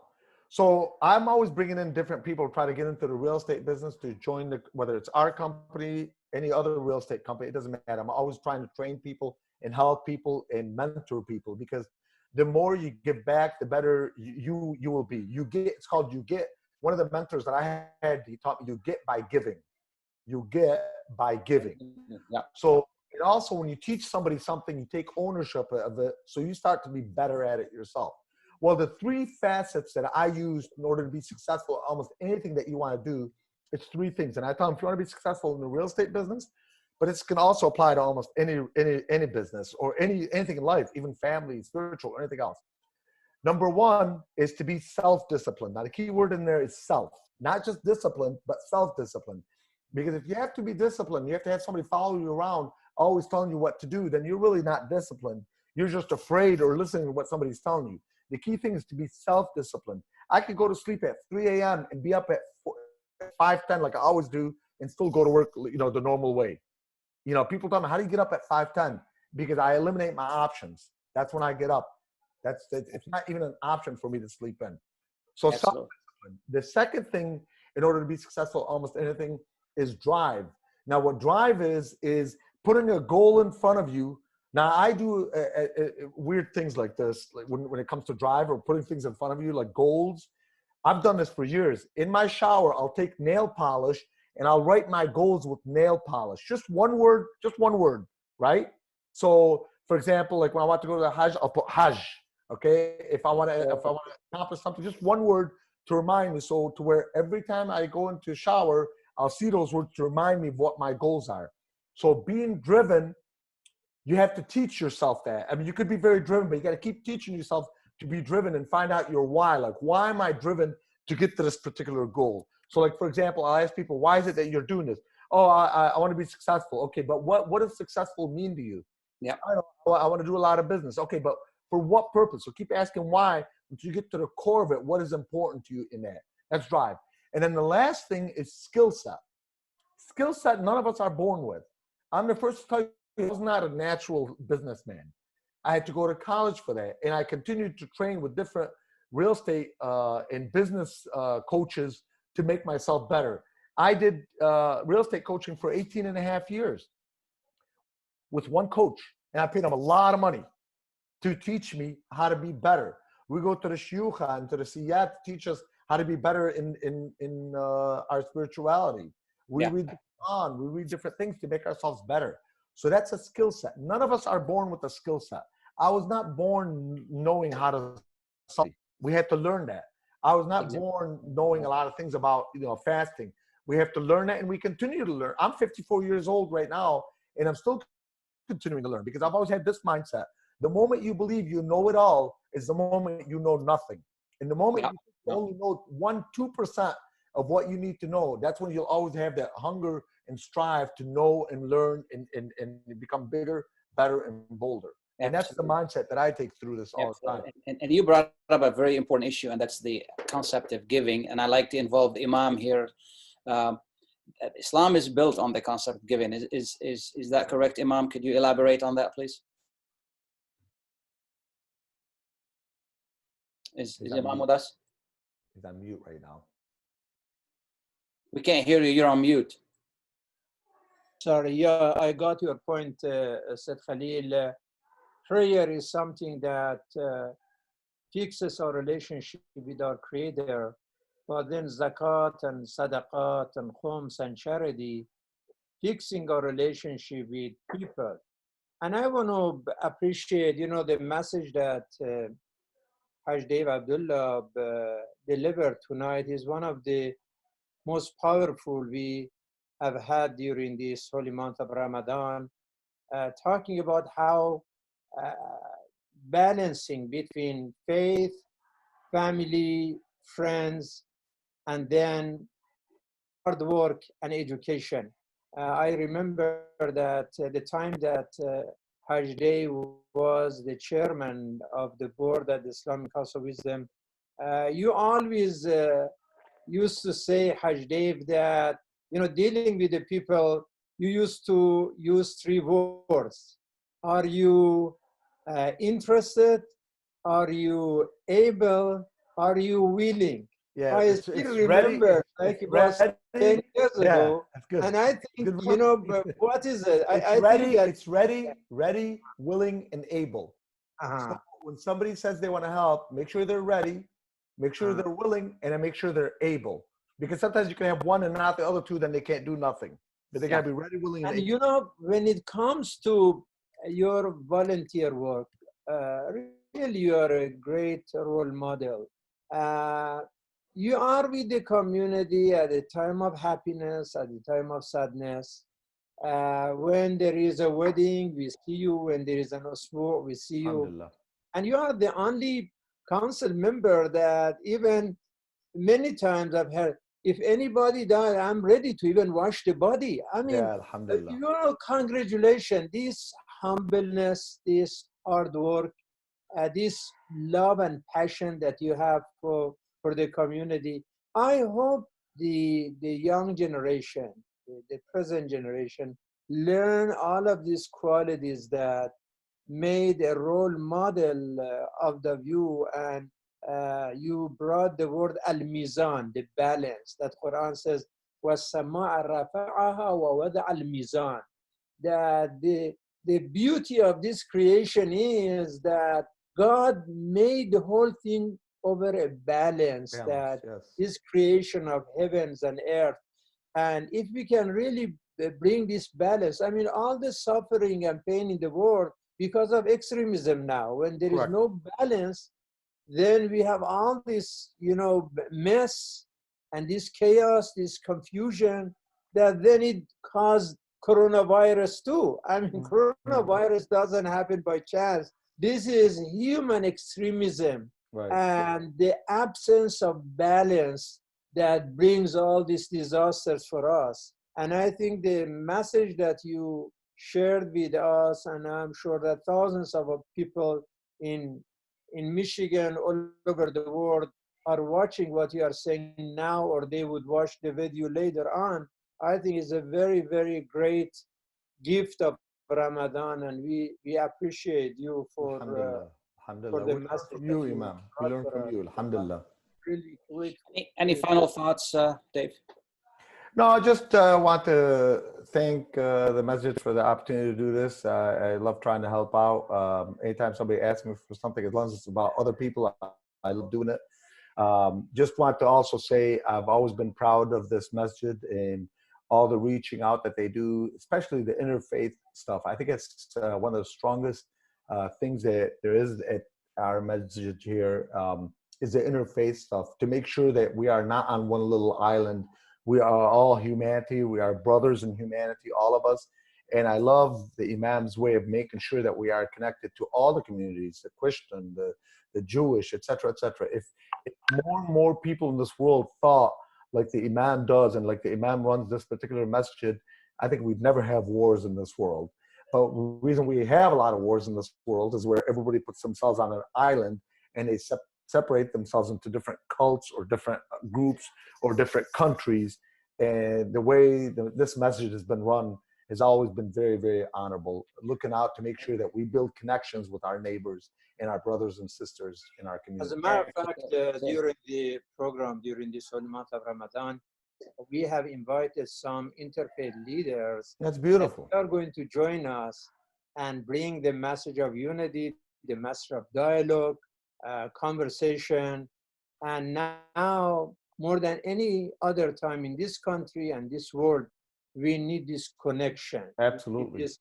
So I'm always bringing in different people to try to get into the real estate business, to join whether it's our company, any other real estate company, it doesn't matter. I'm always trying to train people and help people and mentor people, because the more you give back, the better you will be. You get, it's called you get. One of the mentors that I had, he taught me you get by giving. You get by giving. Yeah. So, and also when you teach somebody something, you take ownership of it, so you start to be better at it yourself. Well, the 3 facets that I use in order to be successful at almost anything that you want to do, it's 3 things. And I tell them, if you want to be successful in the real estate business, but it can also apply to almost any business or anything in life, even family, spiritual, or anything else. Number 1 is to be self-disciplined. Now, the key word in there is self, not just discipline, but self-discipline. Because if you have to be disciplined, you have to have somebody follow you around, always telling you what to do, then you're really not disciplined. You're just afraid or listening to what somebody's telling you. The key thing is to be self-disciplined. I could go to sleep at 3 a.m. and be up at 5:10 like I always do, and still go to work, you know, the normal way. You know, people tell me, how do you get up at 5:10? Because I eliminate my options. That's when I get up. It's not even an option for me to sleep in. So self-discipline. The second thing, in order to be successful at almost anything, is drive. Now, what drive is putting a goal in front of you. Now, I do weird things like this, like when it comes to drive or putting things in front of you, like goals. I've done this for years. In my shower, I'll take nail polish and I'll write my goals with nail polish. Just one word, right? So, for example, like when I want to go to the Hajj, I'll put Hajj. Okay, if I want to accomplish something, just one word to remind me. So to where every time I go into shower, I'll see those words to remind me of what my goals are. So being driven, you have to teach yourself that. I mean, you could be very driven, but you got to keep teaching yourself to be driven and find out your why. Like, why am I driven to get to this particular goal? So like, for example, I ask people, why is it that you're doing this? Oh, I want to be successful. Okay, but what does successful mean to you? Yeah, I want to do a lot of business. Okay, but for what purpose? So keep asking why until you get to the core of it. What is important to you in that? That's drive. And then the last thing is skill set. Skill set, none of us are born with. I'm the first to tell you, I was not a natural businessman. I had to go to college for that. And I continued to train with different real estate and business coaches to make myself better. I did real estate coaching for 18 and a half years with one coach. And I paid him a lot of money to teach me how to be better. We go to the Shi'ia and to the Shi'ite to teach us how to be better in our spirituality. We read the Quran, we read different things to make ourselves better. So that's a skill set. None of us are born with a skill set. I was not born knowing how to study. We had to learn that. I was not born knowing a lot of things about, fasting. We have to learn that, and we continue to learn. I'm 54 years old right now, and I'm still continuing to learn because I've always had this mindset. The moment you believe you know it all is the moment you know nothing. And the moment you only know 1-2% of what you need to know, that's when you'll always have that hunger and strive to know and learn and become bigger, better, and bolder. And that's the mindset that I take through this all the time. And you brought up a very important issue, and that's the concept of giving. And I like to involve the Imam here. Islam is built on the concept of giving. Is that correct, Imam? Could you elaborate on that, please? Is Imam with us? He's on mute right now. We can't hear you. You're on mute. Sorry, yeah, I got your point, Said Khalil. Prayer is something that fixes our relationship with our Creator. But then zakat and sadaqat and khums and charity, fixing our relationship with people. And I want to appreciate, you know, the message that Hajj Abdallah delivered tonight is one of the most powerful we have had during this holy month of Ramadan, talking about how balancing between faith, family, friends, and then hard work and education. I remember that the time that Hajj Day was the chairman of the board at the Islamic Council of Wisdom, you always used to say, Hajj Day, that, you know, dealing with the people, you used to use 3 words. Are you interested? Are you able? Are you willing? Yeah, I still remember, like it was 10 years ago. That's good. And I think, Good you know, but what is it? I ready, think that it's ready, willing, and able. So when somebody says they want to help, make sure they're ready, make sure they're willing, and then make sure they're able. Because sometimes you can have one and not the other 2, then they can't do nothing. But they got to be ready, willing, and and able. you know, when it comes to your volunteer work, really you are a great role model. You are with the community at a time of happiness, at the time of sadness. When there is a wedding, we see you. When there is an usbu, we see you. And you are the only council member that even many times I've heard, if anybody died, I'm ready to even wash the body. I mean, you know, congratulations, this humbleness, this hard work, this love and passion that you have for the community. I hope the young generation, the present generation, learn all of these qualities that made a role model of the view, and you brought the word al-mizan, the balance, that Quran says, وَالسَّمَاءَ رَفَعَهَا وَوَضَعَ الْمِزَانَ. That the beauty of this creation is that God made the whole thing over a balance, that this creation of heavens and earth. And if we can really bring this balance, I mean, all the suffering and pain in the world because of extremism now, when there is no balance, then we have all this, you know, mess and this chaos, this confusion, that then it caused coronavirus too. I mean, coronavirus doesn't happen by chance. This is human extremism and the absence of balance that brings all these disasters for us. And I think the message that you shared with us, and I'm sure that thousands of people in Michigan, all over the world, are watching what you are saying now, or they would watch the video later on. I think it's a very, very great gift of Ramadan, and we appreciate you for the message from you, Imam. We learn from you. Alhamdulillah. Really great. Any final thoughts, Dave? No, I just want to thank the message for the opportunity to do this. I love trying to help out. Anytime somebody asks me for something, as long as it's about other people, I love doing it. Just want to also say I've always been proud of this masjid and all the reaching out that they do, especially the interfaith stuff. I think it's one of the strongest things that there is at our masjid here, is the interfaith stuff, to make sure that we are not on one little island. We are all humanity. We are brothers in humanity, all of us. And I love the Imam's way of making sure that we are connected to all the communities, the Christian, the Jewish, et cetera, et cetera. If more and more people in this world thought like the Imam does, and like the Imam runs this particular masjid, I think we'd never have wars in this world. But the reason we have a lot of wars in this world is where everybody puts themselves on an island and they separate themselves into different cults or different groups or different countries. And the way this message has been run has always been very, very honorable, looking out to make sure that we build connections with our neighbors and our brothers and sisters in our community. As a matter of fact, during the program, during this holy month of Ramadan, we have invited some interfaith leaders. That's beautiful. They are going to join us and bring the message of unity, the message of dialogue, conversation. And now, more than any other time in this country and this world, we need this connection. Absolutely. We need this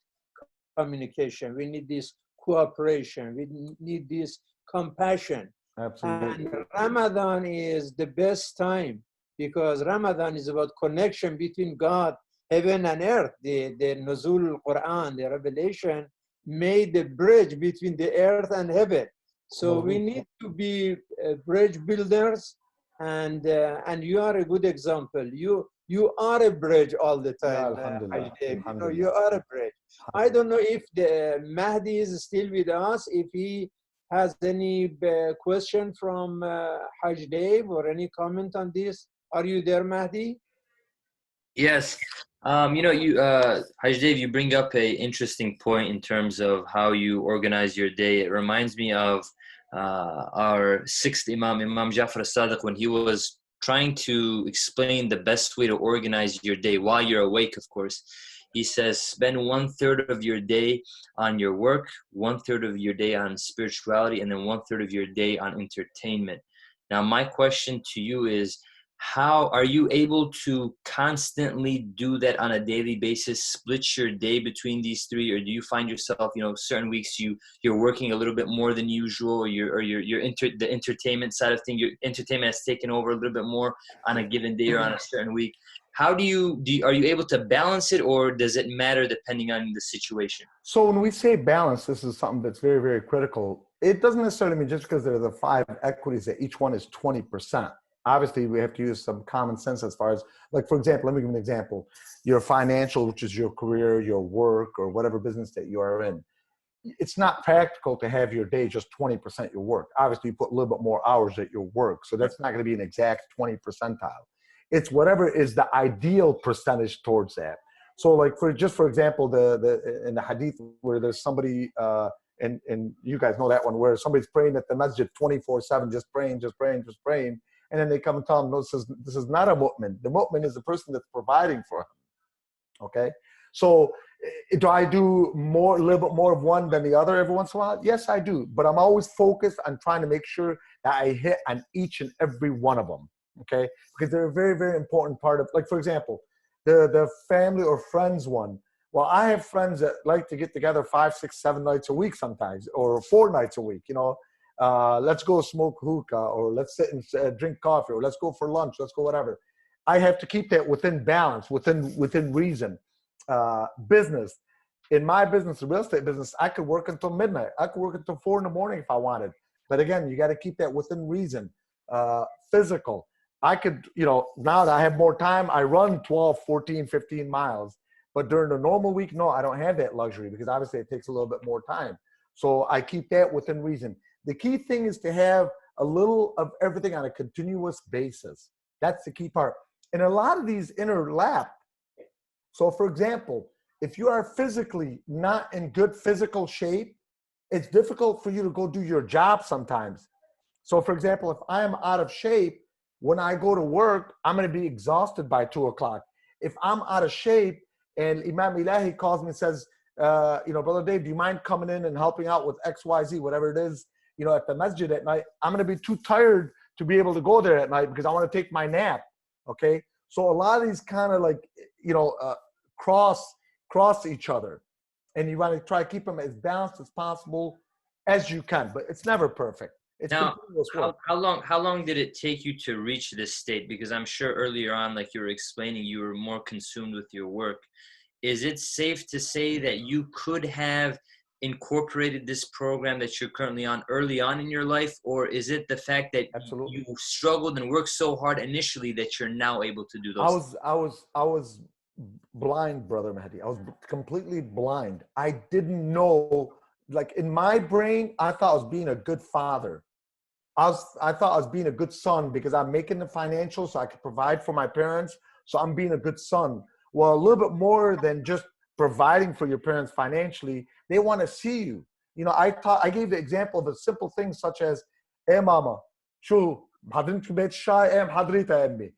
communication. We need this cooperation. We need this compassion. Absolutely. And Ramadan is the best time because Ramadan is about connection between God, heaven and earth. The Nuzul Quran, the revelation, made the bridge between the earth and heaven. So we need to be bridge builders, and you are a good example. You are a bridge all the time. You are a bridge. I don't know if the Mahdi is still with us, if he has any question from Hajj Dave or any comment on this. Are you there, Mahdi? Yes. Hajj Dave, you bring up a interesting point in terms of how you organize your day. It reminds me of our sixth Imam, Imam Jafar as-Sadiq, when he was trying to explain the best way to organize your day while you're awake, of course. He says, spend 1/3 of your day on your work, 1/3 of your day on spirituality, and then 1/3 of your day on entertainment. Now, my question to you is, how are you able to constantly do that on a daily basis, split your day between these three? Or do you find yourself, certain weeks you're working a little bit more than usual, or the entertainment side of things, your entertainment has taken over a little bit more on a given day or on a certain week? How are you able to balance it, or does it matter depending on the situation? So when we say balance, this is something that's very, very critical. It doesn't necessarily mean just because there are the 5 equities that each one is 20%. Obviously, we have to use some common sense as far as, like, for example, let me give you an example. Your financial, which is your career, your work, or whatever business that you are in. It's not practical to have your day just 20% your work. Obviously, you put a little bit more hours at your work. So that's not going to be an exact 20 percentile. It's whatever is the ideal percentage towards that. So like for example, in the hadith where there's somebody, and you guys know that one, where somebody's praying at the masjid 24/7, just praying. And then they come and tell them, no, this is not a mu'min. The mu'min is the person that's providing for him. Okay? So do I do a little bit more of one than the other every once in a while? Yes, I do. But I'm always focused on trying to make sure that I hit on each and every one of them. Okay? Because they're a very, very important part of, like, for example, the family or friends one. Well, I have friends that like to get together 5, 6, 7 nights a week sometimes, or 4 nights a week, let's go smoke hookah, or let's sit and drink coffee, or let's go for lunch, let's go whatever. I have to keep that within balance, within reason. Business. In my business, the real estate business, I could work until midnight. I could work until 4 in the morning if I wanted. But again, you got to keep that within reason. Physical. I could, now that I have more time, I run 12, 14, 15 miles. But during the normal week, no, I don't have that luxury because obviously it takes a little bit more time. So I keep that within reason. The key thing is to have a little of everything on a continuous basis. That's the key part. And a lot of these interlap. So for example, if you are physically not in good physical shape, it's difficult for you to go do your job sometimes. So for example, if I am out of shape, when I go to work, I'm going to be exhausted by 2 o'clock. If I'm out of shape and Imam Ilahi calls me and says, Brother Dave, do you mind coming in and helping out with XYZ, whatever it is, at the masjid at night, I'm going to be too tired to be able to go there at night because I want to take my nap. Okay. So a lot of these kind of like, cross each other, and you want to try to keep them as balanced as possible as you can, but it's never perfect. It's now, how long did it take you to reach this state? Because I'm sure earlier on, like you were explaining, you were more consumed with your work. Is it safe to say that you could have incorporated this program that you're currently on early on in your life, or is it the fact that you struggled and worked so hard initially that you're now able to do those? I was blind, Brother Mahdi. I was completely blind. I didn't know, like in my brain, I thought I was being a good father. I thought I was being a good son because I'm making the financial so I could provide for my parents so I'm being a good son. Well, a little bit more than just providing for your parents financially, they want to see you. You know, I gave the example of a simple thing such as, hey mama, شو حضرتك كوباية شاي؟ ايه حضرتها يا امي.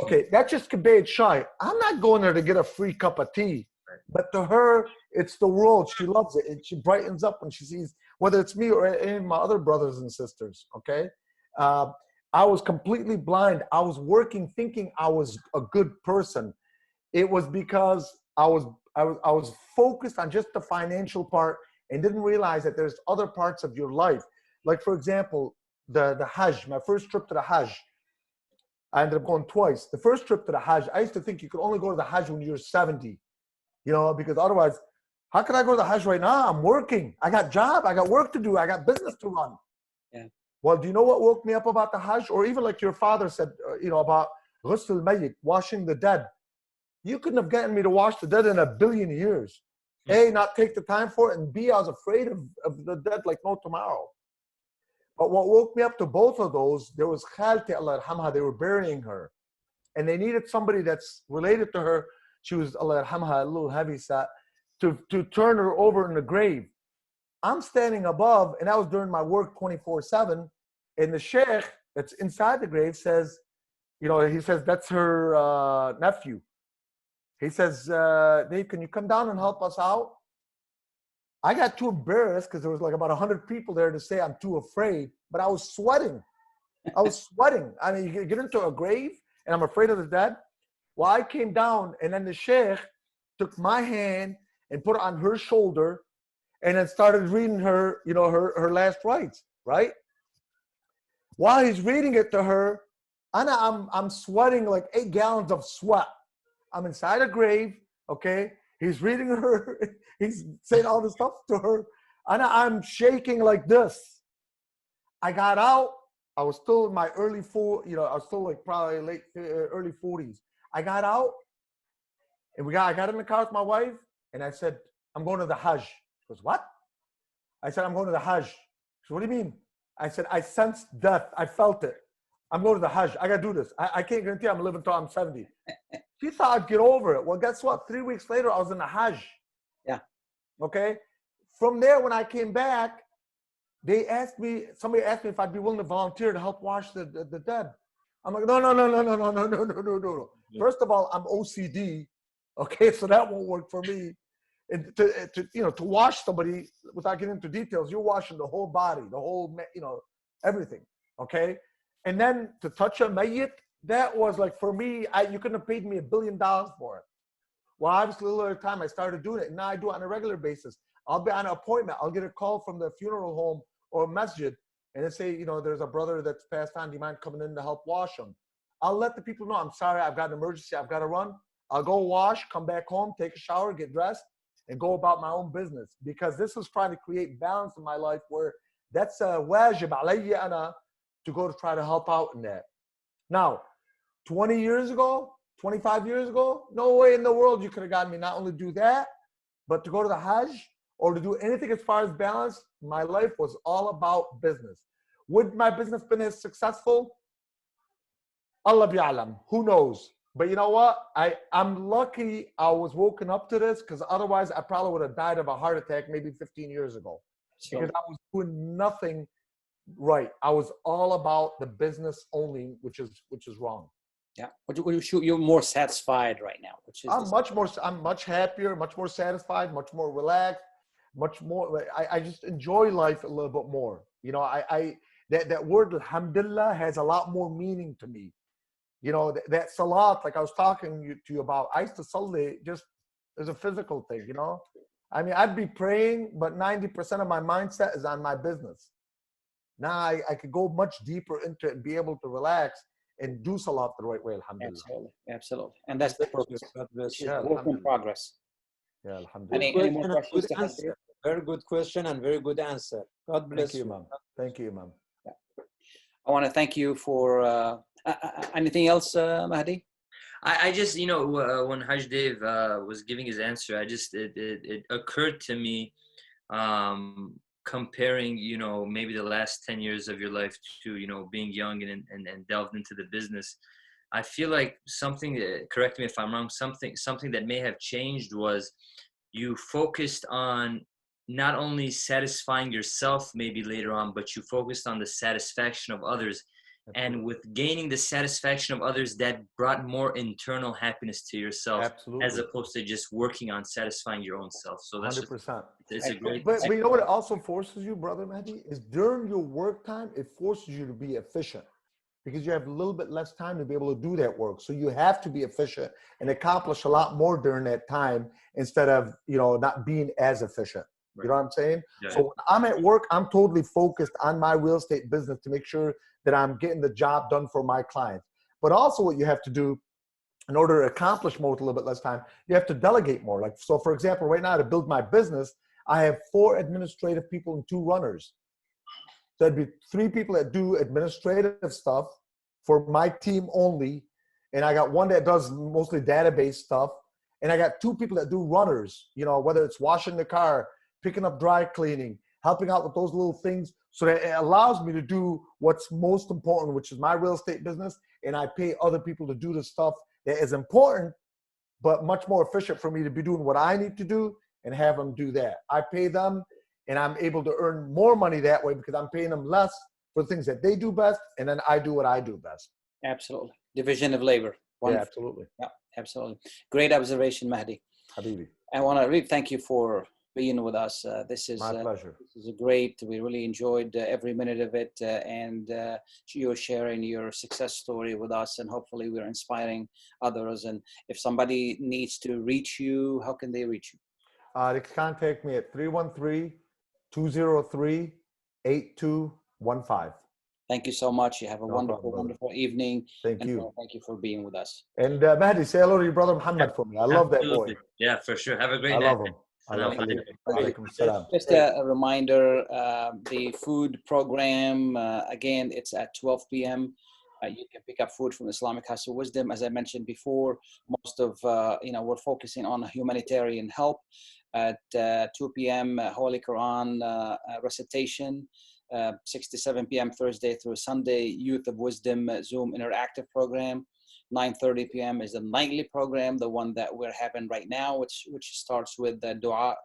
Okay, that's just كوباية شاي. I'm not going there to get a free cup of tea. But to her, it's the world. She loves it. And she brightens up when she sees, whether it's me or any of my other brothers and sisters, okay? I was completely blind. I was working thinking I was a good person. It was because I was focused on just the financial part and didn't realize that there's other parts of your life. Like, for example, the Hajj, my first trip to the Hajj, I ended up going twice. The first trip to the Hajj, I used to think you could only go to the Hajj when you're 70, you know, because otherwise, how can I go to the Hajj right now? I'm working. I got job. I got work to do. I got business to run. Yeah. Well, do you know what woke me up about the Hajj? Or even like your father said, you know, about ghusl al-mayyit, washing the dead. You couldn't have gotten me to wash the dead in a billion years. A, not take the time for it, and B, I was afraid of the dead like no tomorrow. But what woke me up to both of those, there was Khalti, Allah yarhamha, they were burying her. And they needed somebody that's related to her. She was, Allah yarhamha, a little heavy set, to turn her over in the grave. I'm standing above, and that was during my work 24/7, and the sheikh that's inside the grave says, you know, he says, that's her nephew. He says, Dave, can you come down and help us out? I got too embarrassed because there was like about 100 people there to say I'm too afraid, but I was sweating. I was sweating. I mean, you get into a grave and I'm afraid of the dead. Well, I came down and then the sheikh took my hand and put it on her shoulder and then started reading her, you know, her last rites, right? While he's reading it to her, I'm sweating like 8 gallons of sweat. I'm inside a grave, okay? He's reading her, he's saying all this stuff to her, and I'm shaking like this. I got out, I was still in my early you know, I was still like probably early 40s. I got out, and I got in the car with my wife, and I said, I'm going to the Hajj. She goes, what? I said, I'm going to the Hajj. She said, what do you mean? I said, I sensed death, I felt it. I'm going to the Hajj, I gotta do this. I can't guarantee I'm living until I'm 70. She thought I'd get over it. Well, guess what? 3 weeks later, I was in the Hajj. Yeah. Okay. From there, when I came back, somebody asked me if I'd be willing to volunteer to help wash the dead. I'm like, no. First of all, I'm OCD. Okay, so that won't work for me. And to wash somebody, without getting into details, you're washing the whole body, the whole, everything. Okay. And then to touch a mayyit, that was like, for me, you couldn't have paid me $1 billion for it. Well, obviously, a little at a time, I started doing it. And now I do it on a regular basis. I'll be on an appointment. I'll get a call from the funeral home or masjid, and they say, there's a brother that's passed on. Do you mind coming in to help wash him? I'll let the people know, I'm sorry, I've got an emergency. I've got to run. I'll go wash, come back home, take a shower, get dressed, and go about my own business. Because this is trying to create balance in my life where that's a wajib alayya ana to go to try to help out in that. Now, 20 years ago, 25 years ago, no way in the world you could have gotten me not only do that, but to go to the Hajj or to do anything as far as balance. My life was all about business. Would my business been as successful? Allah bi'alam, who knows? But you know what? I'm lucky I was woken up to this, because otherwise I probably would have died of a heart attack maybe 15 years ago. Because I was doing nothing right. I was all about the business only, which is wrong. Yeah, you're more satisfied right now, which is I'm much happier, much more satisfied, much more relaxed, much more. I just enjoy life a little bit more. That word alhamdulillah has a lot more meaning to me. That salat, like I was talking to you about, I used to salli just as a physical thing. I mean, I'd be praying, but 90% of my mindset is on my business. Now I could go much deeper into it and be able to relax and do salat the right way, alhamdulillah. Absolutely. And that's the purpose. It's a work in progress. Yeah, alhamdulillah. Any more questions to have here? Very good question and very good answer. God bless you, Imam. Thank you, Imam. Yeah. I want to thank you for anything else, Mahdi? I just, when Hajj Dave was giving his answer, it occurred to me, comparing, maybe the last 10 years of your life to, being young and delved into the business. I feel like something, correct me if I'm wrong, something that may have changed was you focused on not only satisfying yourself maybe later on, but you focused on the satisfaction of others. And with gaining the satisfaction of others, that brought more internal happiness to yourself. Absolutely. As opposed to just working on satisfying your own self. So that's 100%. It's a great. But you know what it also forces you, Brother Mahdi, is during your work time, it forces you to be efficient because you have a little bit less time to be able to do that work. So you have to be efficient and accomplish a lot more during that time instead of, not being as efficient. You know what I'm saying? Yeah. So when I'm at work, I'm totally focused on my real estate business to make sure that I'm getting the job done for my clients. But also what you have to do in order to accomplish more with a little bit less time, you have to delegate more. Like, so for example, right now to build my business, I have 4 administrative people and 2 runners. So that'd be 3 people that do administrative stuff for my team only. And I got 1 that does mostly database stuff. And I got 2 people that do runners, whether it's washing the car, picking up dry cleaning, helping out with those little things. So that it allows me to do what's most important, which is my real estate business. And I pay other people to do the stuff that is important, but much more efficient for me to be doing what I need to do and have them do that. I pay them and I'm able to earn more money that way because I'm paying them less for the things that they do best. And then I do what I do best. Absolutely. Division of labor. Wonderful. Yeah, absolutely. Yeah, absolutely. Great observation, Mahdi. Habibi. I want to really thank you for being with us. This is my pleasure. This is great. We really enjoyed every minute of it, and you're sharing your success story with us, and hopefully we're inspiring others. And if somebody needs to reach you, how can they reach you? They can contact me at 313-203-8215. Thank you so much. You have a wonderful, problem, wonderful evening. Thank you. Thank you for being with us. And Mahdi, say hello to your brother Muhammad for me. I love that boy. Yeah, for sure. Have a great I night. love him. I love him. Just a reminder, the food program, again, it's at 12 p.m. You can pick up food from Islamic House of Wisdom. As I mentioned before, most of, we're focusing on humanitarian help. At 2 p.m., Holy Quran recitation. 6 to 7 p.m. Thursday through Sunday, Youth of Wisdom Zoom interactive program. 9:30 p.m. is the nightly program, the one that we're having right now, which starts with the dua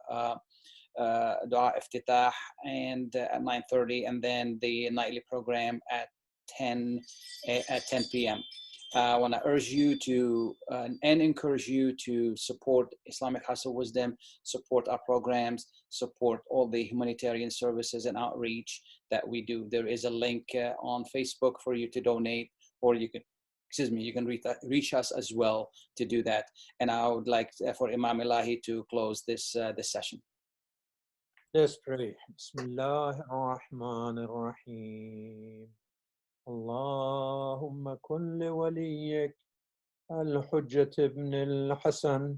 iftitah and at 9:30, and then the nightly program at 10 p.m. I want to urge you to and encourage you to support Islamic House of Wisdom, support our programs, support all the humanitarian services and outreach that we do. There is a link on Facebook for you to donate, or you can reach us as well to do that. And I would like for Imam Ilahi to close this session. Let's pray. Bismillah ar-Rahman ar-Rahim. اللهم كن لوليك الحجة بن الحسن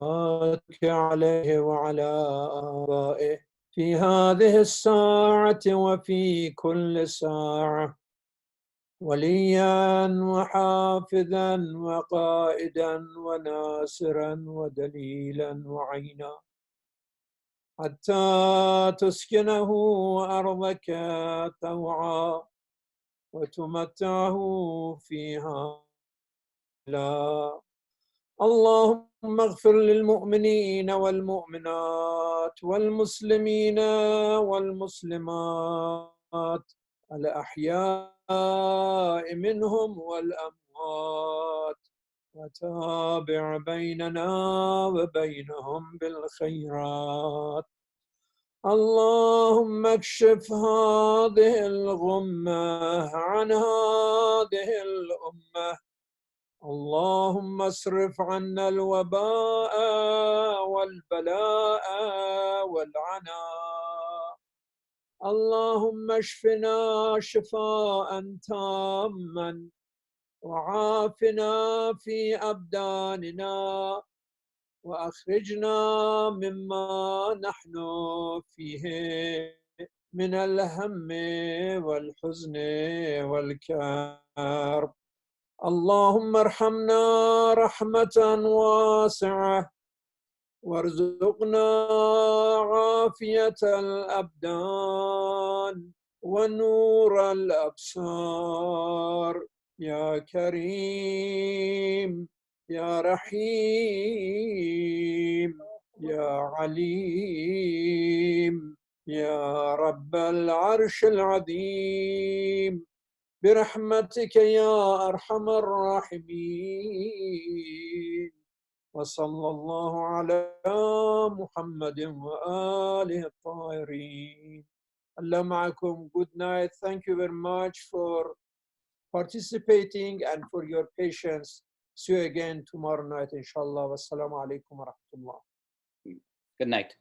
صلاتك عليه وعلى آبائه في هذه الساعة وفي كل ساعة وليا وحافظا وقائدا وناصرا ودليلا وعينا حتى تسكنه أرضك طوعا وتمتعه فيها لا. اللهم اغفر للمؤمنين والمؤمنات والمسلمين والمسلمات الأحياء منهم والأموات وتابع بيننا وبينهم بالخيرات. اللهم اكشف هذه الغمة عن هذه الأمة. اللهم اصرف عنا الوباء والبلاء والعناء. اللهم اشفنا شفاء تاما وعافنا في أبداننا وأخرجنا مما نحن فيه من الهم والحزن والكرب. اللهم ارحمنا رحمة واسعة وارزقنا عافية الأبدان ونور الأبصار يا كريم يا رحيم يا عليم يا رب العرش العظيم برحمتك يا أرحم الراحمين وصلى الله على محمد وآله الطاهرين. Allah ma'akum. Good night. Thank you very much for participating and for your patience. See you again tomorrow night, inshallah. Wassalamu alaikum wa rahmatullah. Good night.